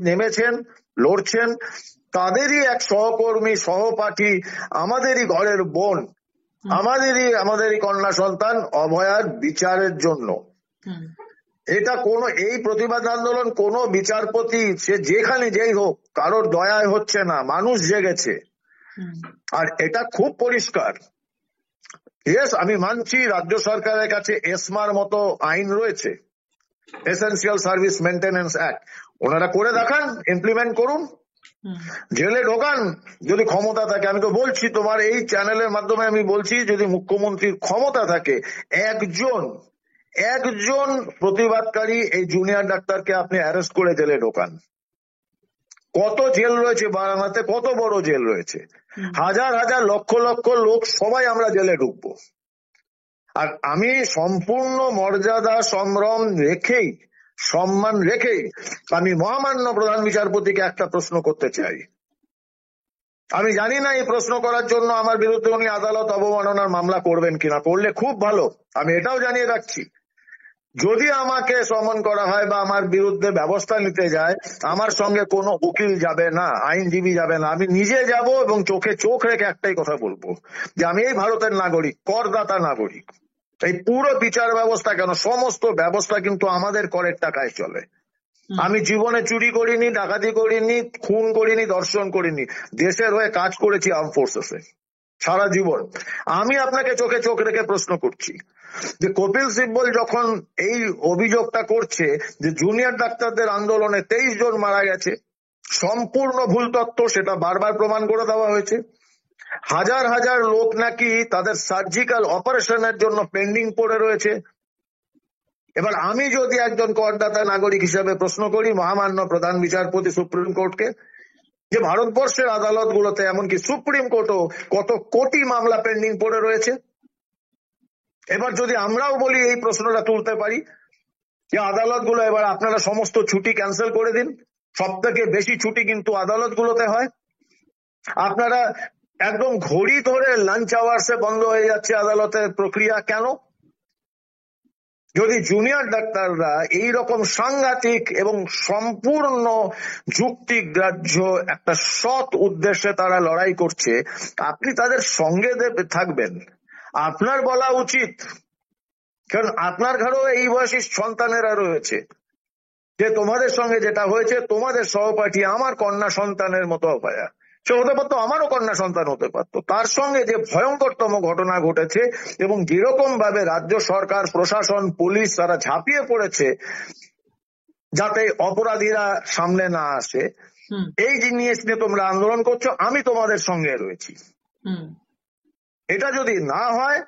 নেমেছেন, লড়ছেন। তাদেরই এক সহকর্মী, সহপাঠী, আমাদেরই ঘরের বোন, আমাদেরই কন্যা সন্তান অভয়ার বিচারের জন্য। এটা এই প্রতিবাদ আন্দোলন কোনো বিচারপতি, সে যেখানে যেই হোক, কারোর দয়ায় হচ্ছে না, মানুষ জেগেছে। আর এটা খুব পরিষ্কার। ইয়েস, আমি মানছি রাজ্য সরকারের কাছে এসমার মতো আইন রয়েছে, এসেনশিয়াল সার্ভিস মেইনটেনেন্স অ্যাক্ট, ওনারা করে দেখান, ইমপ্লিমেন্ট করুন, জেলে ঢোকান যদি ক্ষমতা থাকে। আমি তো বলছি, তোমার এই চ্যানেলের মাধ্যমে আমি বলছি, যদি মুখ্যমন্ত্রীর ক্ষমতা থাকে, একজন প্রতিবাদকারী এই জুনিয়র ডাক্তারকে আপনি অ্যারেস্ট করে জেলে ঢোকান। কত জেল রয়েছে বারানাতে, কত বড় জেল রয়েছে, হাজার হাজার লক্ষ লক্ষ লোক, সবাই আমরা জেলে ঢুকবো। আর আমি সম্পূর্ণ মর্যাদা, সম্ভ্রম রেখেই, সম্মান রেখেই আমি মহামান্য প্রধান বিচারপতিকে একটা প্রশ্ন করতে চাই। আমি জানি না এই প্রশ্ন করার জন্য আমার বিরুদ্ধে উনি আদালত অবমাননার মামলা করবেন কিনা, করলে খুব ভালো। আমি এটাও জানিয়ে রাখছি, যদি আমাকে সমন করা হয় বা আমার বিরুদ্ধে ব্যবস্থা নিতে যায়, আমার সঙ্গে কোনো উকিল যাবে না, আইনজীবী যাবে না, আমি নিজে যাব এবং চোখে চোখ রেখে একটাই কথা বলবো যে আমি এই ভারতের নাগরিক, করদাতা নাগরিক। এই পুরো বিচার ব্যবস্থা কেন, সমস্ত ব্যবস্থা কিন্তু আমাদের করের টাকায় চলে। আমি জীবনে চুরি করিনি, ডাকাতি করিনি, খুন করিনি, ধর্ষণ করিনি, দেশের হয়ে কাজ করেছি আর্ম ফোর্সেসে সারা জীবন। আমি আপনাকে চোখে চোখ রেখে প্রশ্ন করছি যে কপিল সিব্বল যখন এই অভিযোগটা করছে যে জুনিয়র ডাক্তারদের আন্দোলনে 23 জন মারা গেছে, সম্পূর্ণ ভুল তথ্য, সেটা বারবার প্রমাণ করে দেওয়া হয়েছে। হাজার হাজার লোক নাকি তাদের সার্জিক্যাল অপারেশনের জন্য পেন্ডিং পড়ে রয়েছে। এবার আমি যদি একজন করদাতা নাগরিক হিসেবে প্রশ্ন করি মহামান্য প্রধান বিচারপতি সুপ্রিম কোর্টকে, যে ভারতবর্ষের আদালতগুলোতে, এমনকি সুপ্রিম কোর্টও কত কোটি মামলা পেন্ডিং পড়ে রয়েছে। এবার যদি আমরাও বলি, এই প্রশ্নটা তুলতে পারি যে আদালতগুলো এবার আপনারা সমস্ত ছুটি ক্যান্সেল করে দিন, সব থেকে বেশি ছুটি কিন্তু আদালতগুলোতে হয়। আপনারা একদম ঘড়ি ধরে লাঞ্চ আওয়ার্সে বন্ধ হয়ে যাচ্ছে আদালতের প্রক্রিয়া, কেন? যদি জুনিয়র ডাক্তাররা এই রকম সাংঘাতিক এবং সম্পূর্ণ যুক্তিগ্রাহ্য একটা সৎ উদ্দেশ্যে তারা লড়াই করছে, আপনি তাদের সঙ্গে থাকবেন? আপনার বলা উচিত, কারণ আপনার ঘরেও এই বয়সী সন্তানেরা রয়েছে, যে তোমাদের সঙ্গে যেটা হয়েছে তোমাদের সহপাঠী আমার কন্যা সন্তানের মতো অপায়া, সে হতে পারতো আমারও কন্যা সন্তান হতে পারতো। তার সঙ্গে যে ভয়ঙ্করতম ঘটনা ঘটেছে এবং যেরকম ভাবে রাজ্য সরকার, প্রশাসন, পুলিশ তারা ঝাঁপিয়ে পড়েছে যাতে অপরাধীরা সামনে না আসে, এই জিনিস নিয়ে তোমরা আন্দোলন করছো, আমি তোমাদের সঙ্গে রয়েছি। এটা যদি না হয়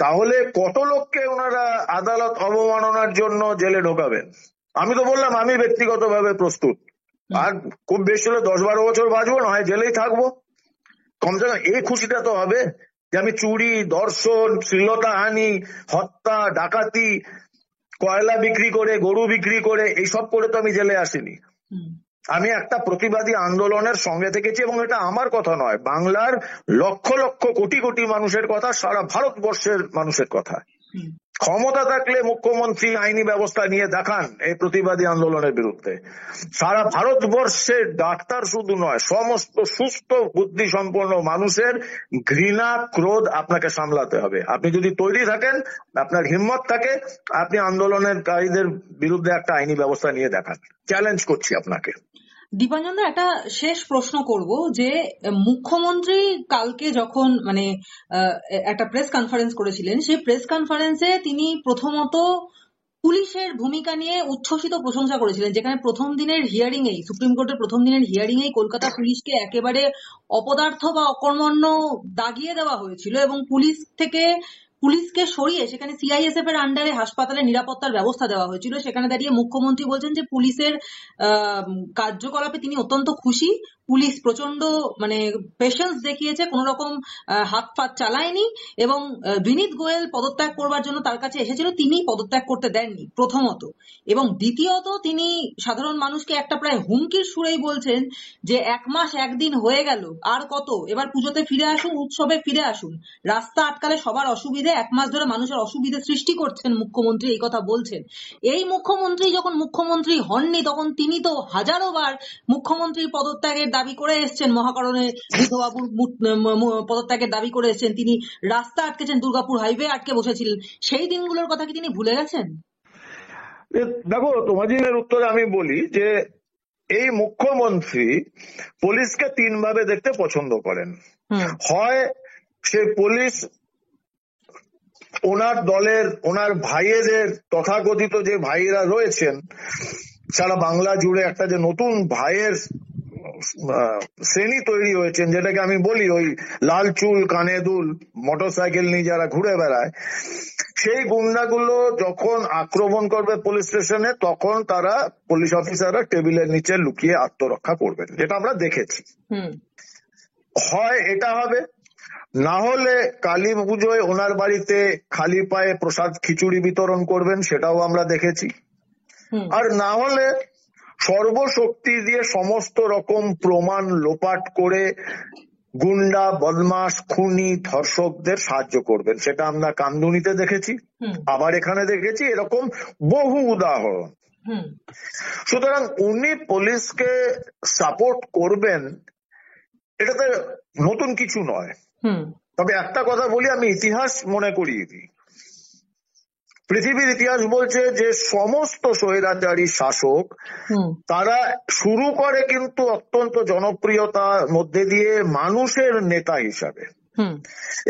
তাহলে কত লোককে ওনারা আদালত অবমাননার জন্য জেলে ঢোকাবেন? আমি তো বললাম আমি ব্যক্তিগতভাবে প্রস্তুত, আর খুব বেশি হলে 10-12 বছর বাঁচবো, না হয় জেলেই থাকবো। কমসে কম এই খুশিটা তো হবে যে আমি চুরি, ধর্ষণ, শ্লীলতাহানি, হত্যা, ডাকাতি, কয়লা বিক্রি করে, গরু বিক্রি করে, এইসব করে তো আমি জেলে আসিনি। আমি একটা প্রতিবাদী আন্দোলনের সঙ্গে থেকেছি, এবং এটা আমার কথা নয়, বাংলার লক্ষ লক্ষ কোটি কোটি মানুষের কথা, সারা ভারতবর্ষের মানুষের কথা। ক্ষমতা থাকলে মুখ্যমন্ত্রী আইনি ব্যবস্থা নিয়ে দেখান এই প্রতিবাদী আন্দোলনের বিরুদ্ধে। সারা ভারতবর্ষের ডাক্তার শুধু নয়, সমস্ত সুস্থ বুদ্ধি সম্পন্ন মানুষের ঘৃণা, ক্রোধ আপনাকে সামলাতে হবে। আপনি যদি তৈরি থাকেন, আপনার হিম্মত থাকে, আপনি আন্দোলনকারীদের বিরুদ্ধে একটা আইনি ব্যবস্থা নিয়ে দেখান। চ্যালেঞ্জ করছি আপনাকে। দীপাঞ্জন দা, একটা শেষ প্রশ্ন করব যে মুখ্যমন্ত্রী কালকে যখন একটা প্রেস কনফারেন্স করেছিলেন, সেই প্রেস কনফারেন্সে তিনি প্রথমত পুলিশের ভূমিকা নিয়ে উচ্ছ্বসিত প্রশংসা করেছিলেন, যেখানে প্রথম দিনের হিয়ারিং এই সুপ্রিম কোর্টের প্রথম দিনের হিয়ারিং এই কলকাতা পুলিশকে একেবারে অপদার্থ বা অকর্মণ্য দাগিয়ে দেওয়া হয়েছিল এবং পুলিশকে সরিয়ে সেখানে সিআইএসএফ এর আন্ডারে হাসপাতালে নিরাপত্তার ব্যবস্থা দেওয়া হয়েছিল। সেখানে দাঁড়িয়ে মুখ্যমন্ত্রী বলছেন যে পুলিশের কার্যকলাপে তিনি অত্যন্ত খুশি, পুলিশ প্রচন্ড পেশেন্স দেখিয়েছে, কোন রকম হাত ফাত চালায়নি, এবং বিনীত গোয়েল পদত্যাগ করবার জন্য তার কাছে এসেছিল, তিনি পদত্যাগ করতে দেননি প্রথমত। এবং দ্বিতীয়ত তিনি সাধারণ মানুষকে একটা প্রায় হুমকির সুরেই বলছেন যে 1 মাস 1 দিন হয়ে গেল, আর কত, এবার পুজোতে ফিরে আসুন, উৎসবে ফিরে আসুন, রাস্তা আটকালে সবার অসুবিধে, 1 মাস ধরে মানুষের অসুবিধে সৃষ্টি করছেন মুখ্যমন্ত্রী, এই কথা বলছেন। এই মুখ্যমন্ত্রী যখন মুখ্যমন্ত্রী হননি তখন তিনি তো হাজারো বার মুখ্যমন্ত্রীর পদত্যাগের দাবি করে এসছেন, মহাকারণে বৃদ্ধবাবুর পদত্যাগের দাবি করে এসছেন, তিনি রাস্তা আটকেছেন, দুর্গাপুর হাইওয়ে আটকে বসেছিলেন, সেই দিনগুলোর কথা কি তিনি ভুলে গেছেন? দেখো, তোমাদের উত্তরে আমি বলি যে এই মুখ্যমন্ত্রী পুলিশকে 3 ভাবে দেখতে পছন্দ করেন। হয় সে পুলিশ ওনার দলের, ওনার ভাইয়েদের, তথাকথিত যে ভাইয়েরা রয়েছেন সারা বাংলা জুড়ে একটা যে নতুন ভাইয়ের শ্রেণী তৈরি হয়েছেন, যেটাকে আমি বলি ওই লাল চুল, কানে দুল, মোটরসাইকেল নিয়ে যারা ঘুরে বেড়ায়, সেই গুন্ডাগুলো যখন আক্রমণ করবে পুলিশ স্টেশনে, তখন তারা পুলিশ অফিসাররা টেবিলের নিচে লুকিয়ে আত্মরক্ষা করবেন, যেটা আমরা দেখেছি। হয় এটা হবে, না হলে কালী পুজোয় ওনার বাড়িতে খালি পায়ে প্রসাদ খিচুড়ি বিতরণ করবেন, সেটাও আমরা দেখেছি। আর না হলে সর্বশক্তি দিয়ে সমস্ত রকম প্রমাণ লোপাট করে গুন্ডা, বদমাশ, খুনি, ধর্ষকদের সাহায্য করবেন, সেটা আমরা কামদুনিতে দেখেছি, আবার এখানে দেখেছি, এরকম বহু উদাহরণ। সুতরাং উনি পুলিশকে সাপোর্ট করবেন, এটাতে নতুন কিছু নয়। তবে একটা কথা বলি, আমি ইতিহাস মনে করিয়ে দিই। পৃথিবীর ইতিহাস বলছে যে সমস্ত স্বৈরাচারী শাসক তারা শুরু করে কিন্তু অত্যন্ত জনপ্রিয়তার মধ্যে দিয়ে মানুষের নেতা হিসাবে,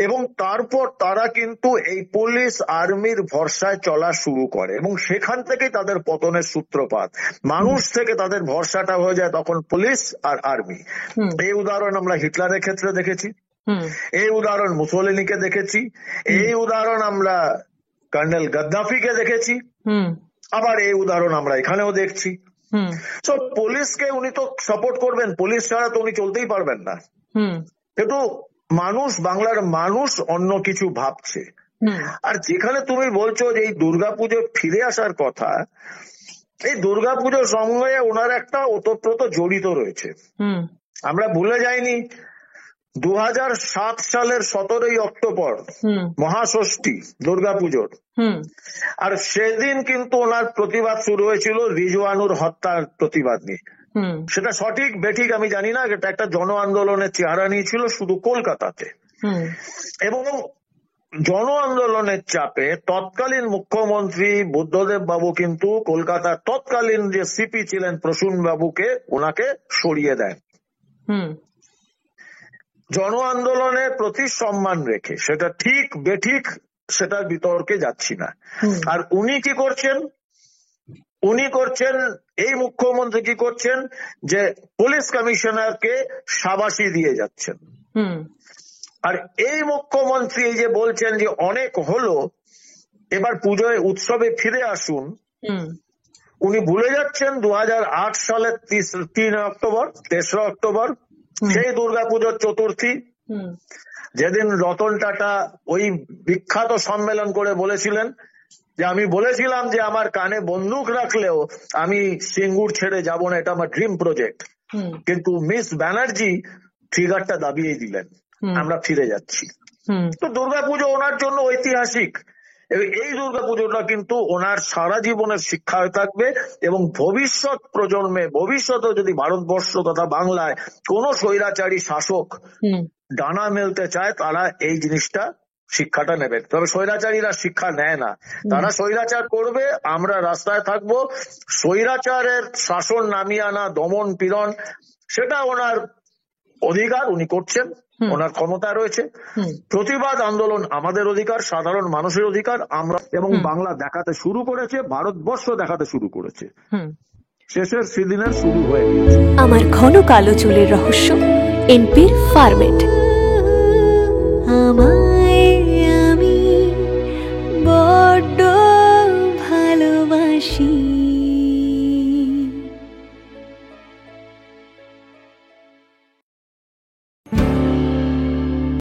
এবং তারপর তারা কিন্তু এই পুলিশ আর্মির ভরসায় চলা শুরু করে, এবং সেখান থেকেই তাদের পতনের সূত্রপাত। মানুষ থেকে তাদের ভরসাটা হয়ে যায় তখন পুলিশ আর আর্মি। এই উদাহরণ আমরা হিটলারের ক্ষেত্রে দেখেছি, এই উদাহরণ মুসোলিনিকে দেখেছি, এই উদাহরণ আমরা কর্নেল গাদ্দাফিকে দেখেছি, আবার এই উদাহরণ আমরা এখানেও দেখছি। তো পুলিশকে উনি তো সাপোর্ট করবেন, পুলিশ ছাড়া তো উনি চলতেই পারবেন না। কিন্তু মানুষ, বাংলার মানুষ অন্য কিছু ভাবছে। আর যেখানে তুমি বলছো যে এই দুর্গাপুজো ফিরে আসার কথা, এই দুর্গাপুজোর সঙ্গে ওনার একটা ওতপ্রোত জড়িত রয়েছে। আমরা ভুলে যাইনি 2007 সালের 17ই অক্টোবর মহাষষ্ঠী দুর্গাপুজোর, আর সেদিন কিন্তু ওনার প্রতিবাদ শুরু হয়েছিল রিজওয়ানুর হত্যার প্রতিবাদ নিয়ে। সেটা সঠিক বেঠিক আমি জানি না, এটা একটা জন আন্দোলনের চেহারা নিয়েছিল শুধু কলকাতাতে। এবং জন আন্দোলনের চাপে তৎকালীন মুখ্যমন্ত্রী বুদ্ধদেব বাবু কিন্তু কলকাতার তৎকালীন যে সিপি ছিলেন প্রসূন বাবুকে ওনাকে সরিয়ে দেন জন আন্দোলনের প্রতি সম্মান রেখে। সেটা ঠিক বেঠিক সেটার বিতর্কে যাচ্ছি না। আর উনি কি করছেন, উনি করছেন, এই মুখ্যমন্ত্রী কি করছেন যে পুলিশ কমিশনারকে শাবাশি দিয়ে যাচ্ছেন। আর এই মুখ্যমন্ত্রী এই যে বলছেন যে অনেক হলো, এবার পুজোয় উৎসবে ফিরে আসুন, উনি ভুলে যাচ্ছেন 2008 সালের 3 অক্টোবর 3রা অক্টোবর সেই দুর্গাপুজোর চতুর্থী, যেদিন রতন টাটা ওই বিখ্যাত সম্মেলন করে বলেছিলেন যে আমি বলেছিলাম যে আমার কানে বন্দুক রাখলেও আমি সিঙ্গুর ছেড়ে যাব না, এটা আমার ড্রিম প্রজেক্ট, কিন্তু মিস ব্যানার্জি ট্রিগারটা দাবিয়ে দিলেন, আমরা ফিরে যাচ্ছি। তো দুর্গাপুজো ওনার জন্য ঐতিহাসিক। এই দুর্গাপুজোটা কিন্তু ওনার সারা জীবনের শিক্ষা হয়ে থাকবে এবং ভবিষ্যৎ প্রজন্মে, ভবিষ্যতে যদি ভারতবর্ষ তথা বাংলায় কোন স্বৈরাচারী শাসক ডানা মেলতে চায় তারা এই জিনিসটা শিক্ষাটা নেবেন। তবে স্বৈরাচারীরা শিক্ষা নেয় না, তারা স্বৈরাচার করবে, আমরা রাস্তায় থাকবো। স্বৈরাচারের শাসন নামিয়ে আনা, দমন পীড়ন, সেটা ওনার অধিকার, উনি করছেন, ওনার ক্ষমতা রয়েছে। প্রতিবাদ আন্দোলন আমাদের অধিকার, সাধারণ মানুষের অধিকার। আমরা এবং বাংলা দেখাতে শুরু করেছে, ভারতবর্ষ দেখাতে শুরু করেছে, শেষের সেদিনের শুরু হয়ে গেছে। আমার ঘন কালো চুলের রহস্য এনপির ফার্মেট।